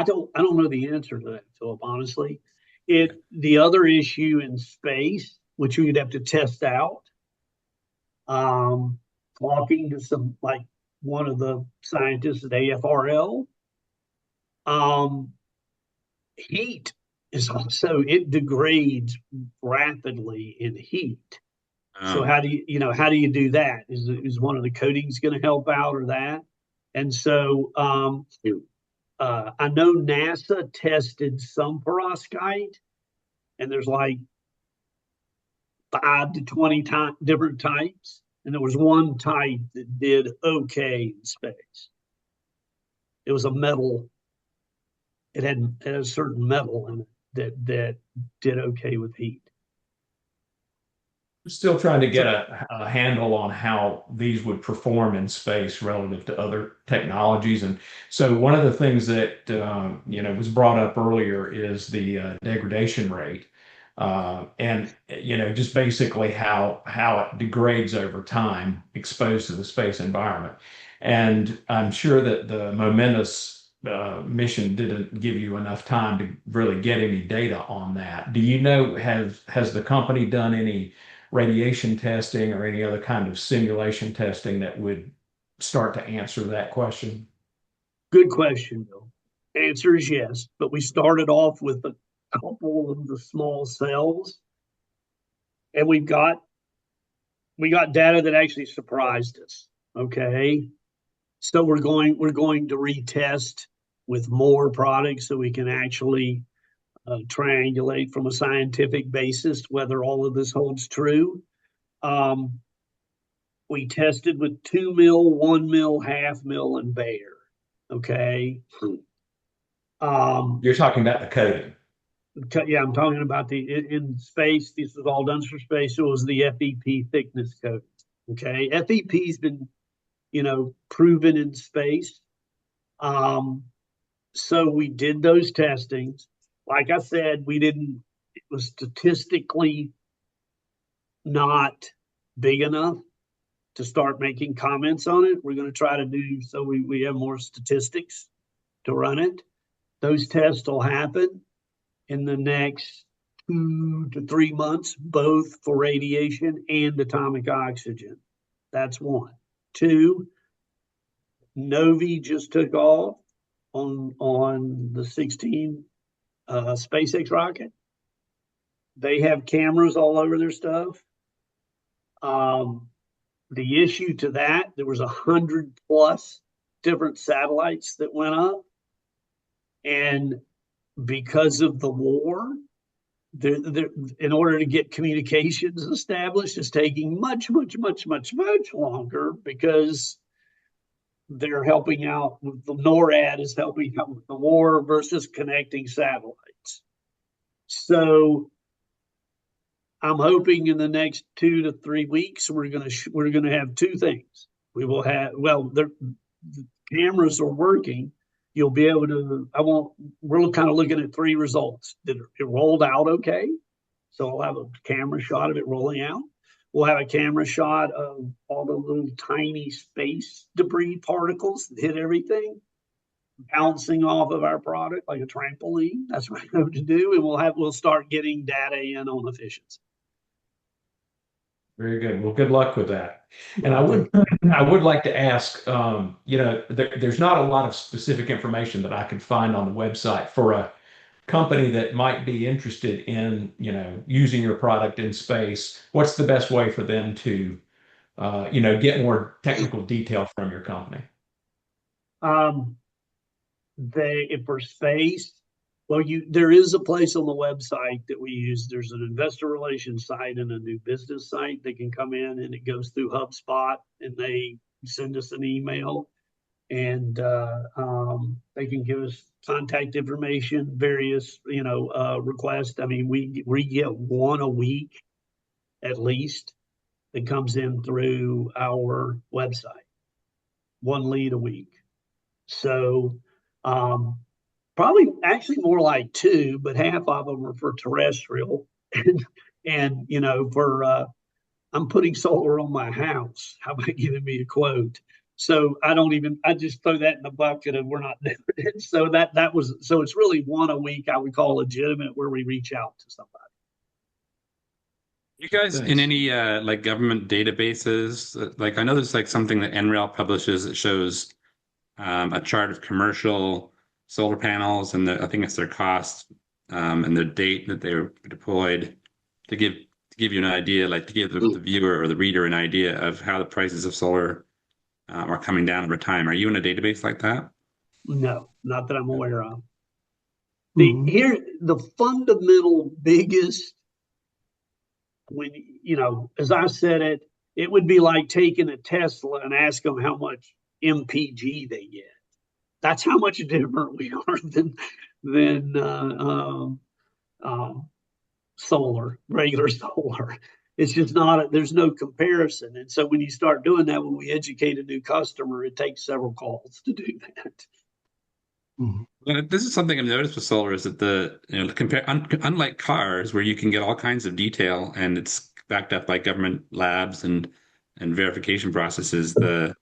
don't know the answer to that, Philip, honestly. The other issue in space, which we'd have to test out, talking to some like one of the scientists at AFRL, heat is also, it degrades rapidly in heat. So how do you do that? Is one of the coatings going to help out or that? And so I know NASA tested some perovskite, and there's like 5 to 20 different types, and there was one type that did okay in space. It was a metal. It had a certain metal in it that did okay with heat. Still trying to get a handle on how these would perform in space relative to other technologies. And so one of the things that was brought up earlier is the degradation rate, and just basically how it degrades over time exposed to the space environment. And I'm sure that the Momentous mission didn't give you enough time to really get any data on that. Do you know, has the company done any radiation testing or any other kind of simulation testing that would start to answer that question? Good question, Bill. Answer is yes, but we started off with a couple of the small cells, and we got data that actually surprised us. Okay, so we're going to retest with more products so we can actually triangulate from a scientific basis whether all of this holds true. We tested with 2 mil, 1 mil, half mil, and Bayer. Okay. You're talking about the coating. Yeah, I'm talking about in space. This was all done for space. So it was the FEP thickness coating. Okay, FEP's been, proven in space. So we did those testings. Like I said, it was statistically not big enough to start making comments on it. We're going to try to do so we have more statistics to run it. Those tests will happen in the next 2 to 3 months, both for radiation and atomic oxygen. That's one. Two, Novi just took off on the 16 SpaceX rocket. They have cameras all over their stuff. The issue to that, there was 100+ different satellites that went up, and because of the war, in order to get communications established, is taking much longer because they're helping out with the NORAD is helping out with the war versus connecting satellites. So I'm hoping in the next 2 to 3 weeks we're gonna have two things. We will have the cameras are working. You'll be able to. We're kind of looking at 3 results. Did it rolled out okay? So we'll have a camera shot of it rolling out. We'll have a camera shot of all the little tiny space debris particles that hit everything, bouncing off of our product like a trampoline. That's what we have to do, and we'll start getting data in on efficiency. Very good. Well, good luck with that. And I would like to ask, there's not a lot of specific information that I could find on the website for a company that might be interested in, using your product in space. What's the best way for them to, get more technical detail from your company? for space, well, there is a place on the website that we use. There's an investor relations site and a new business site. They can come in and it goes through HubSpot and they send us an email and they can give us contact information, various requests. I mean, we get one a week at least that comes in through our website, one lead a week. So probably actually more like two, but half of them are for terrestrial. And for I'm putting solar on my house. How about giving me a quote? So I just throw that in the bucket and we're not doing it. So so it's really one a week I would call legitimate where we reach out to somebody. You guys in Thanks. any like government databases? Like I know there's like something that NREL publishes that shows a chart of commercial solar panels and I think it's their cost and their date that they were deployed to give you an idea, like to give the viewer or the reader an idea of how the prices of solar are coming down over time. Are you in a database like that? No, not that I'm aware of. Mhm. The fundamental biggest, when as I said it would be like taking a Tesla and ask them how much MPG they get. That's how much different we are than solar, regular solar. It's just not, there's no comparison. And so when you start doing that, when we educate a new customer, it takes several calls to do that. Well, this is something I've noticed with solar is that unlike cars where you can get all kinds of detail and it's backed up by government labs and verification processes, the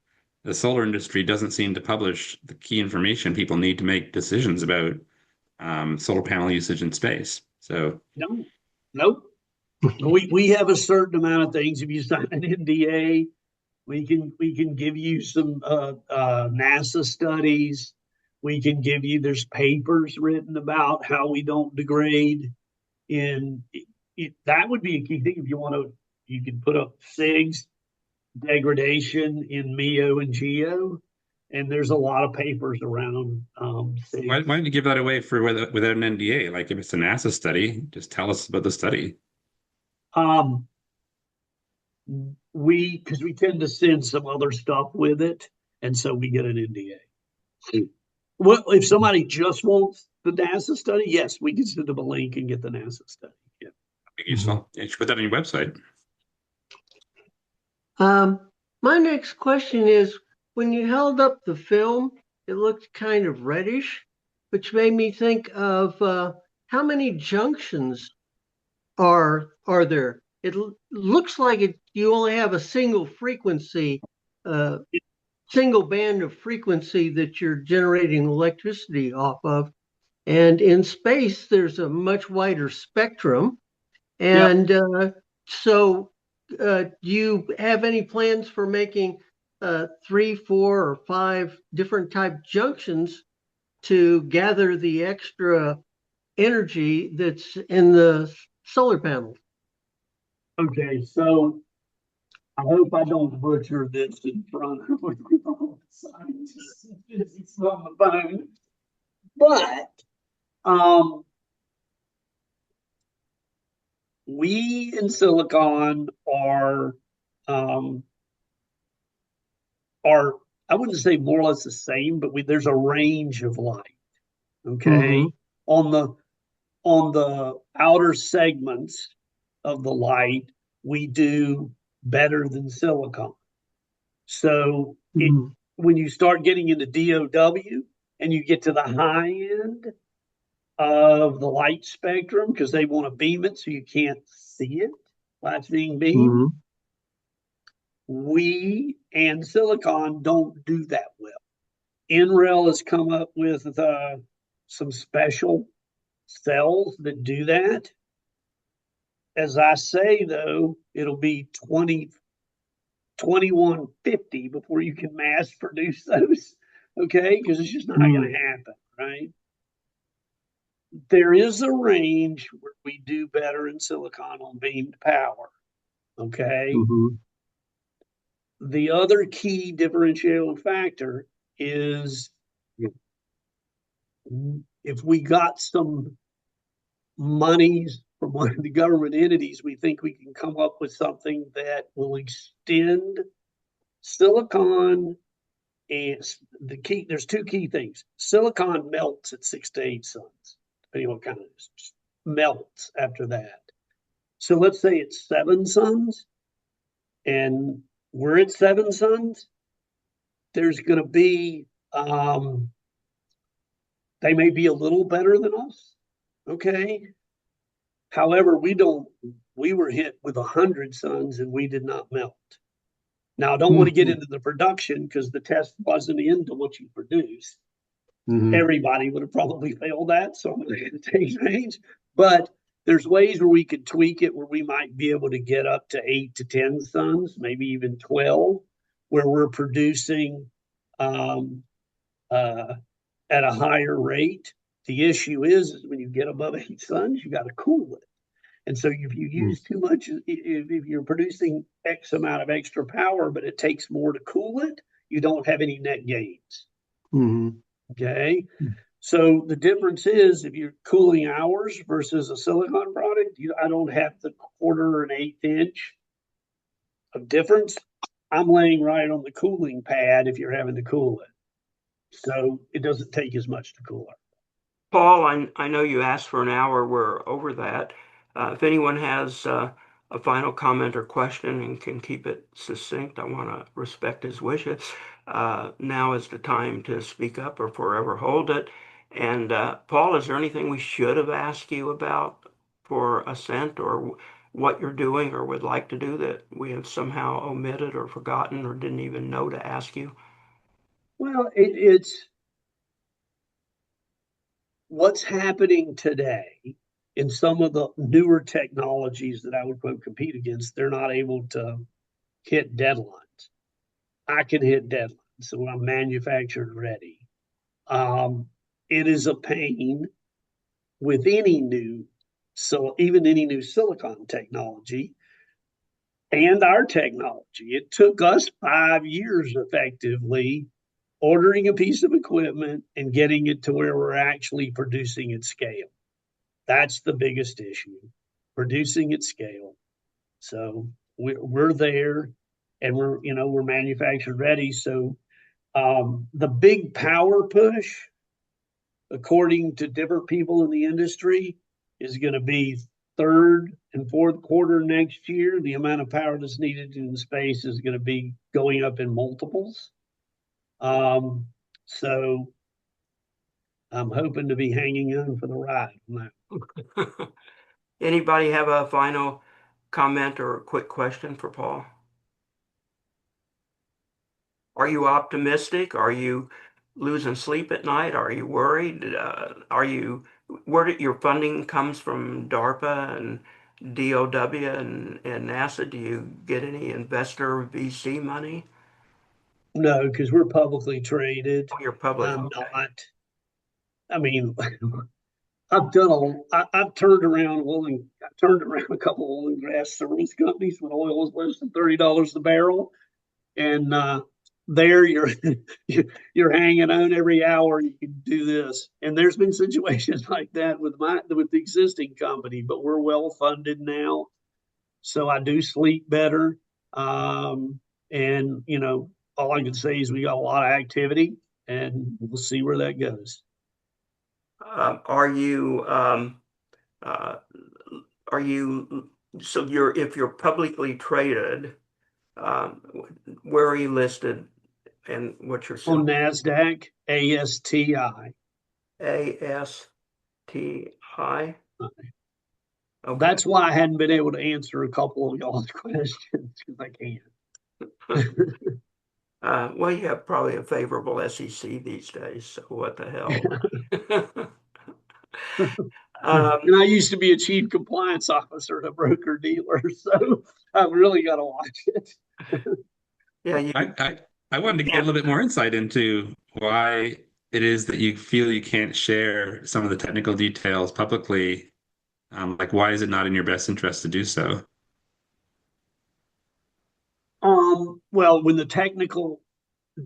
solar industry doesn't seem to publish the key information people need to make decisions about solar panel usage in space. So No, nope. We have a certain amount of things. If you sign an NDA, we can give you some NASA studies. We can give you, there's papers written about how we don't degrade. And that would be a key thing. If you want to, you can put up CIGS degradation in MEO and GEO. And there's a lot of papers around why CIGS. don't you give that away for without an NDA? Like if it's a NASA study, just tell us about the study. Um, because we tend to send some other stuff with it, and so we get an NDA. Well, if somebody just wants the NASA study, yes, we can send them a link and get the NASA study. Yeah. Useful. You should put that on your website. My next question is, when you held up the film, it looked kind of reddish, which made me think of how many junctions are there? It looks like you only have a single frequency, single band of frequency that you're generating electricity off of. And in space, there's a much wider spectrum. And so do you have any plans for making 3, 4, or 5 different type junctions to gather the extra energy that's in the solar panels? Okay, so I hope I don't butcher this in front of scientists and physicists on the phone, but we in silicon are I wouldn't say more or less the same, but there's a range of light. Okay, on the outer segments of the light, we do better than silicon. So when you start getting into DOW and you get to the high end of the light spectrum, because they want to beam it so you can't see it while it's being beamed, we and silicon don't do that well. NREL has come up with some special cells that do that. As I say, though, it'll be 2150 before you can mass produce those, okay? Because it's just not going to happen, right? There is a range where we do better in silicon on beamed power, okay? The other key differentiating factor is if we got some monies from one of the government entities, we think we can come up with something that will extend silicon. And there's two key things. Silicon melts at 6 to 8 suns, depending on what kind of it is. Just melts after that. So let's say it's 7 suns, and we're at 7 suns. There's going to be, they may be a little better than us. Okay. However, we were hit with 100 suns and we did not melt. Now, I don't want to get into the production because the test wasn't into what you produce. Everybody would have probably failed that, so I'm not going to take range. But there's ways where we could tweak it where we might be able to get up to 8 to 10 suns, maybe even 12, where we're producing at a higher rate. The issue is when you get above 8 suns, you got to cool it. And so if you use too much, if you're producing X amount of extra power, but it takes more to cool it, you don't have any net gains. Okay. So the difference is if you're cooling hours versus a silicon product, I don't have the 1/4 or an 1/8 inch of difference. I'm laying right on the cooling pad if you're having to cool it. So it doesn't take as much to cool it. Paul, I know you asked for an hour. We're over that. If anyone has a final comment or question and can keep it succinct, I want to respect his wishes. Now is the time to speak up or forever hold it. And Paul, is there anything we should have asked you about for Ascent or what you're doing or would like to do that we have somehow omitted or forgotten or didn't even know to ask you? Well, it's what's happening today in some of the newer technologies that I would quote compete against. They're not able to hit deadlines. I can hit deadlines, so I'm manufactured ready. It is a pain with any new, so even any new silicon technology and our technology. It took us 5 years effectively ordering a piece of equipment and getting it to where we're actually producing at scale. That's the biggest issue, producing at scale. So we're there and we're manufactured ready. So the big power push, according to different people in the industry, is going to be 3rd and 4th quarter next year. The amount of power that's needed in space is going to be going up in multiples. So I'm hoping to be hanging on for the ride on that. Anybody have a final comment or a quick question for Paul? Are you optimistic? Are you losing sleep at night? Are you worried? Where your funding comes from DARPA and DOW and NASA? Do you get any investor VC money? No, because we're publicly traded. You're public. I'm Okay. not. I mean, I've turned around a couple of oil and gas service companies when oil was less than $30 a barrel, and there you're hanging on every hour. You can do this, and there's been situations like that with the existing company, but we're well funded now, so I do sleep better. And all I can say is we got a lot of activity, and we'll see where that goes. Are you so if you're publicly traded, where are you listed and what's your On symbol? NASDAQ, ASTI. ASTI. Okay. That's why I hadn't been able to answer a couple of y'all's questions because I can't. Well, you have probably a favorable SEC these days, so what the hell? And I used to be a chief compliance officer at a broker dealer, so I've really got to watch it. Yeah, I wanted to get a little bit more insight into why it is that you feel you can't share some of the technical details publicly. Like, why is it not in your best interest to do so? Well, when the technical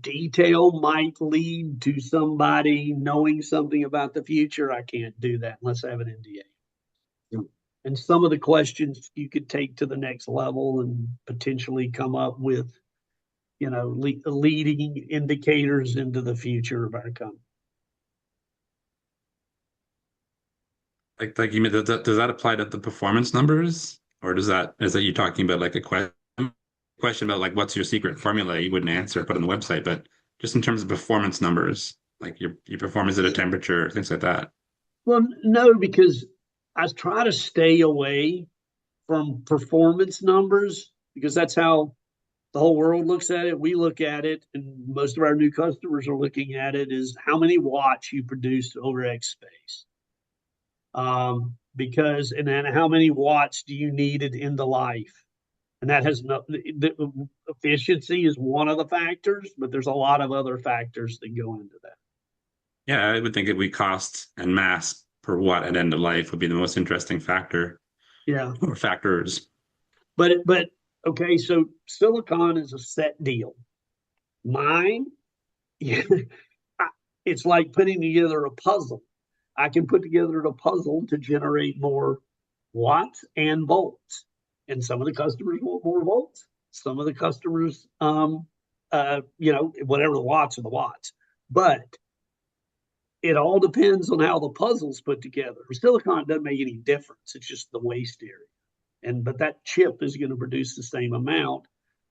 detail might lead to somebody knowing something about the future. I can't do that unless I have an NDA. And some of the questions you could take to the next level and potentially come up with, leading indicators into the future of our company. Like you mean, does that apply to the performance numbers, or is that you talking about like a question about like what's your secret formula? You wouldn't answer, put on the website, but just in terms of performance numbers, like your performance at a temperature, things like that. Well, no, because I try to stay away from performance numbers because that's how the whole world looks at it. We look at it, and most of our new customers are looking at it is how many watts you produce over X space. And then how many watts do you need it into life? And that has the efficiency is one of the factors, but there's a lot of other factors that go into that. Yeah, I would think it would be cost and mass per watt at end of life would be the most interesting factor Yeah. or factors. But okay, so silicon is a set deal. Mine, yeah, it's like putting together a puzzle. I can put together a puzzle to generate more watts and volts. And some of the customers want more volts. Some of the customers, whatever the watts are the watts. But it all depends on how the puzzle's put together. Silicon doesn't make any difference. It's just the waste area. But that chip is going to produce the same amount.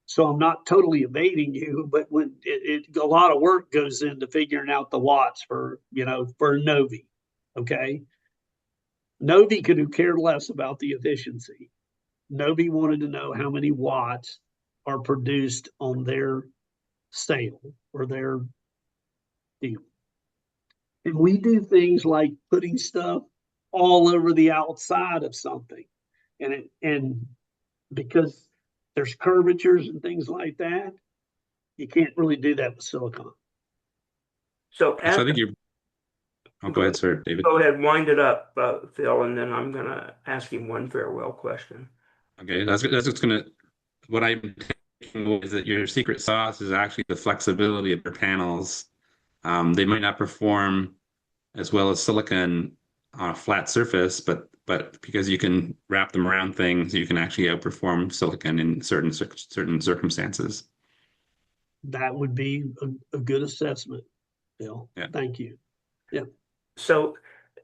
So I'm not totally evading you, but when a lot of work goes into figuring out the watts for Novi. Okay. Novi could care less about the efficiency. Novi wanted to know how many watts are produced on their sale or their deal. And we do things like putting stuff all over the outside of something. And because there's curvatures and things like that, you can't really do that with silicon. So I think you're. Oh, go ahead, sir, David. Go ahead, wind it up, Phil, and then I'm going to ask him one farewell question. Okay, that's what's going to. What I'm taking is that your secret sauce is actually the flexibility of your panels. They might not perform as well as silicon on a flat surface, but because you can wrap them around things, you can actually outperform silicon in certain circumstances. That would be a good assessment, Bill. Yeah. Thank you. Yeah. So,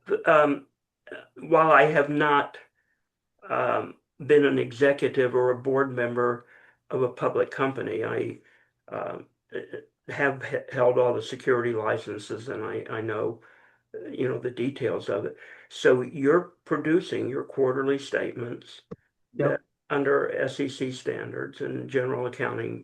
while I have not been an executive or a board member of a public company, I have held all the security licenses, and I know the details of it. So you're producing your quarterly statements that under SEC standards and general accounting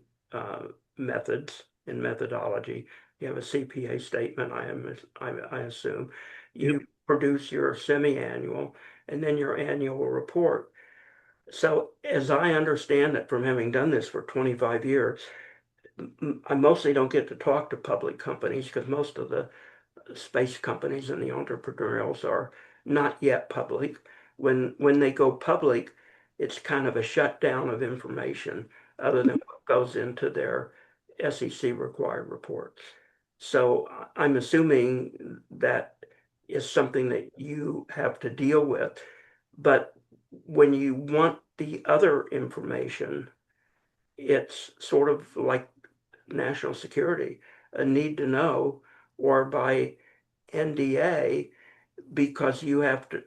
methods and methodology. You have a CPA statement, I assume. You produce your semi-annual and then your annual report. So as I understand it from having done this for 25 years, I mostly don't get to talk to public companies because most of the space companies and the entrepreneurials are not yet public. When they go public, it's kind of a shutdown of information other than what goes into their SEC required reports. So I'm assuming that is something that you have to deal with. But when you want the other information, it's sort of like national security, a need to know, or by NDA, because you have to,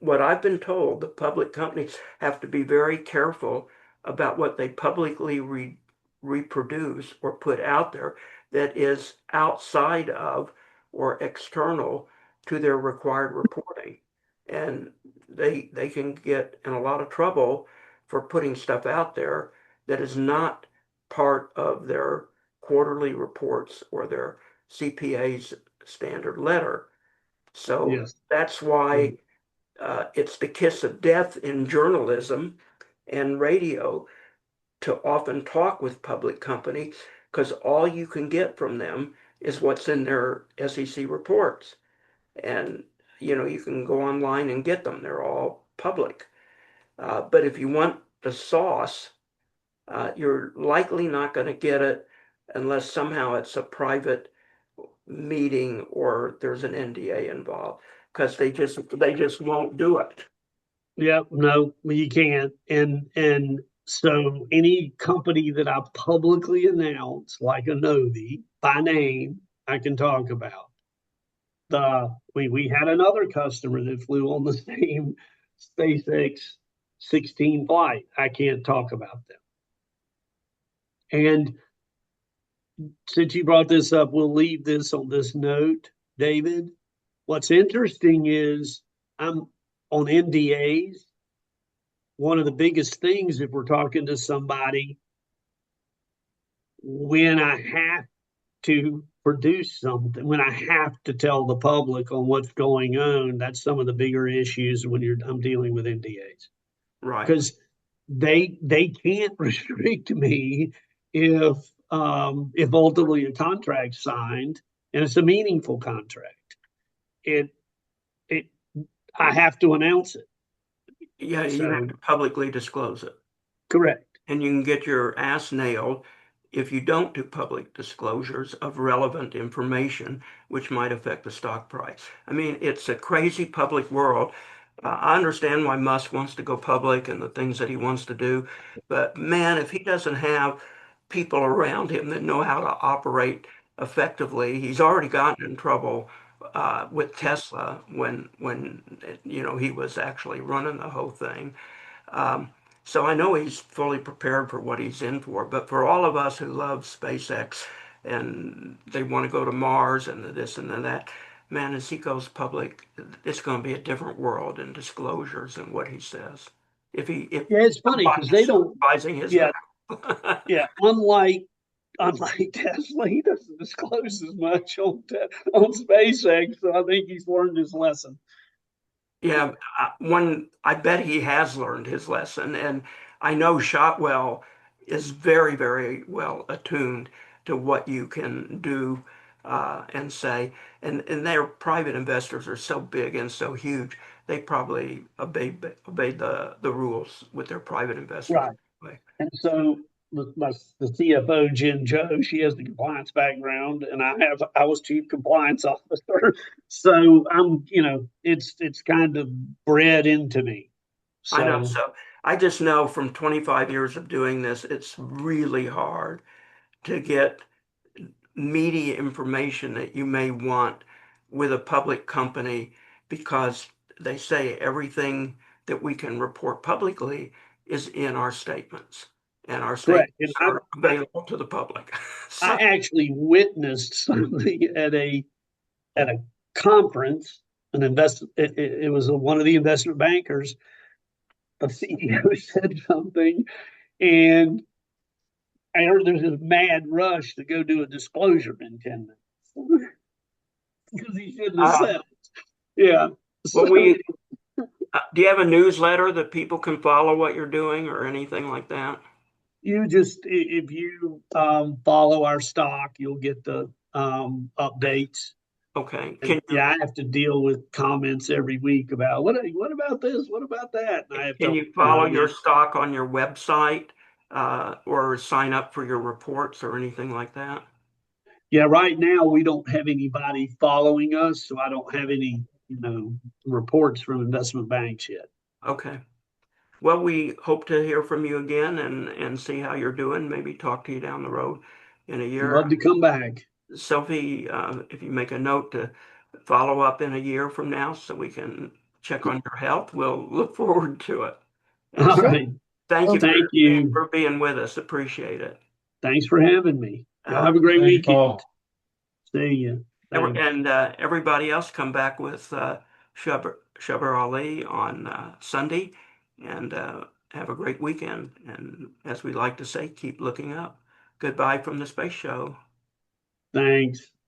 what I've been told, the public companies have to be very careful about what they publicly reproduce or put out there that is outside of or external to their required reporting. And they can get in a lot of trouble for putting stuff out there that is not part of their quarterly reports or their CPA's standard letter. So that's why it's the kiss of death in journalism and radio to often talk with public companies, because all you can get from them is what's in their SEC reports. And you can go online and get them. They're all public. But if you want the sauce, you're likely not going to get it unless somehow it's a private meeting or there's an NDA involved, because they just won't do it. Yep, no, you can't. And so any company that I publicly announce, like a Novi, by name, I can talk about. We had another customer that flew on the same SpaceX 16 flight. I can't talk about them. And since you brought this up, we'll leave this on this note, David. What's interesting is I'm on NDAs. One of the biggest things, if we're talking to somebody, when I have to produce something, when I have to tell the public on what's going on, that's some of the bigger issues when I'm dealing with NDAs. Right. Because they can't restrict me if ultimately a contract's signed and it's a meaningful contract. It I have to announce it. Yeah, you have to publicly disclose it. Correct. And you can get your ass nailed if you don't do public disclosures of relevant information, which might affect the stock price. I mean, it's a crazy public world. I understand why Musk wants to go public and the things that he wants to do, but man, if he doesn't have people around him that know how to operate effectively, he's already gotten in trouble with Tesla when he was actually running the whole thing. So I know he's fully prepared for what he's in for, but for all of us who love SpaceX and they want to go to Mars and this and that, man, as he goes public, it's going to be a different world in disclosures and what he says. If Yeah, it's funny because they don't. supervising his Yeah, mouth. yeah. Unlike Tesla, he doesn't disclose as much on SpaceX. So I think he's learned his lesson. Yeah, I bet he has learned his lesson, and I know Shotwell is very, very well attuned to what you can do and say, and their private investors are so big and so huge, they probably obeyed the rules with their private investors. Right. And so the CFO, Jen Joe, she has the compliance background, and I was chief compliance officer. So it's kind of bred into me. I know. So So I just know from 25 years of doing this, it's really hard to get media information that you may want with a public company because they say everything that we can report publicly is in our statements, and our correct. statements And are available to the public. I So, actually witnessed something at a conference. It was one of the investment bankers. The CEO said something, and I heard there's a mad rush to go do a disclosure in 10 minutes because he shouldn't have said it. Yeah. well, So do you have a newsletter that people can follow what you're doing or anything like that? if you follow our stock, you'll get the updates. Okay. And yeah, I have to deal with comments every week about what about this, what about that, and I have Can to you follow your stock on your website or sign up for your reports or anything like that? Yeah, right now we don't have anybody following us, so I don't have any reports from investment banks yet. Okay. Well, we hope to hear from you again and see how you're doing. Maybe talk to you down the road in a year. Love to come back. Sophie, if you make a note to follow up in a year from now so we can check on your health, we'll look forward to it. And All right. thank you Thank you. for being with us. Appreciate it. Thanks for having me. Y'all have a great Thank you, weekend. Paul. See you. And everybody else come back with Shuber Ali on Sunday and have a great weekend. And as we like to say, keep looking up. Goodbye from the space show. Thanks.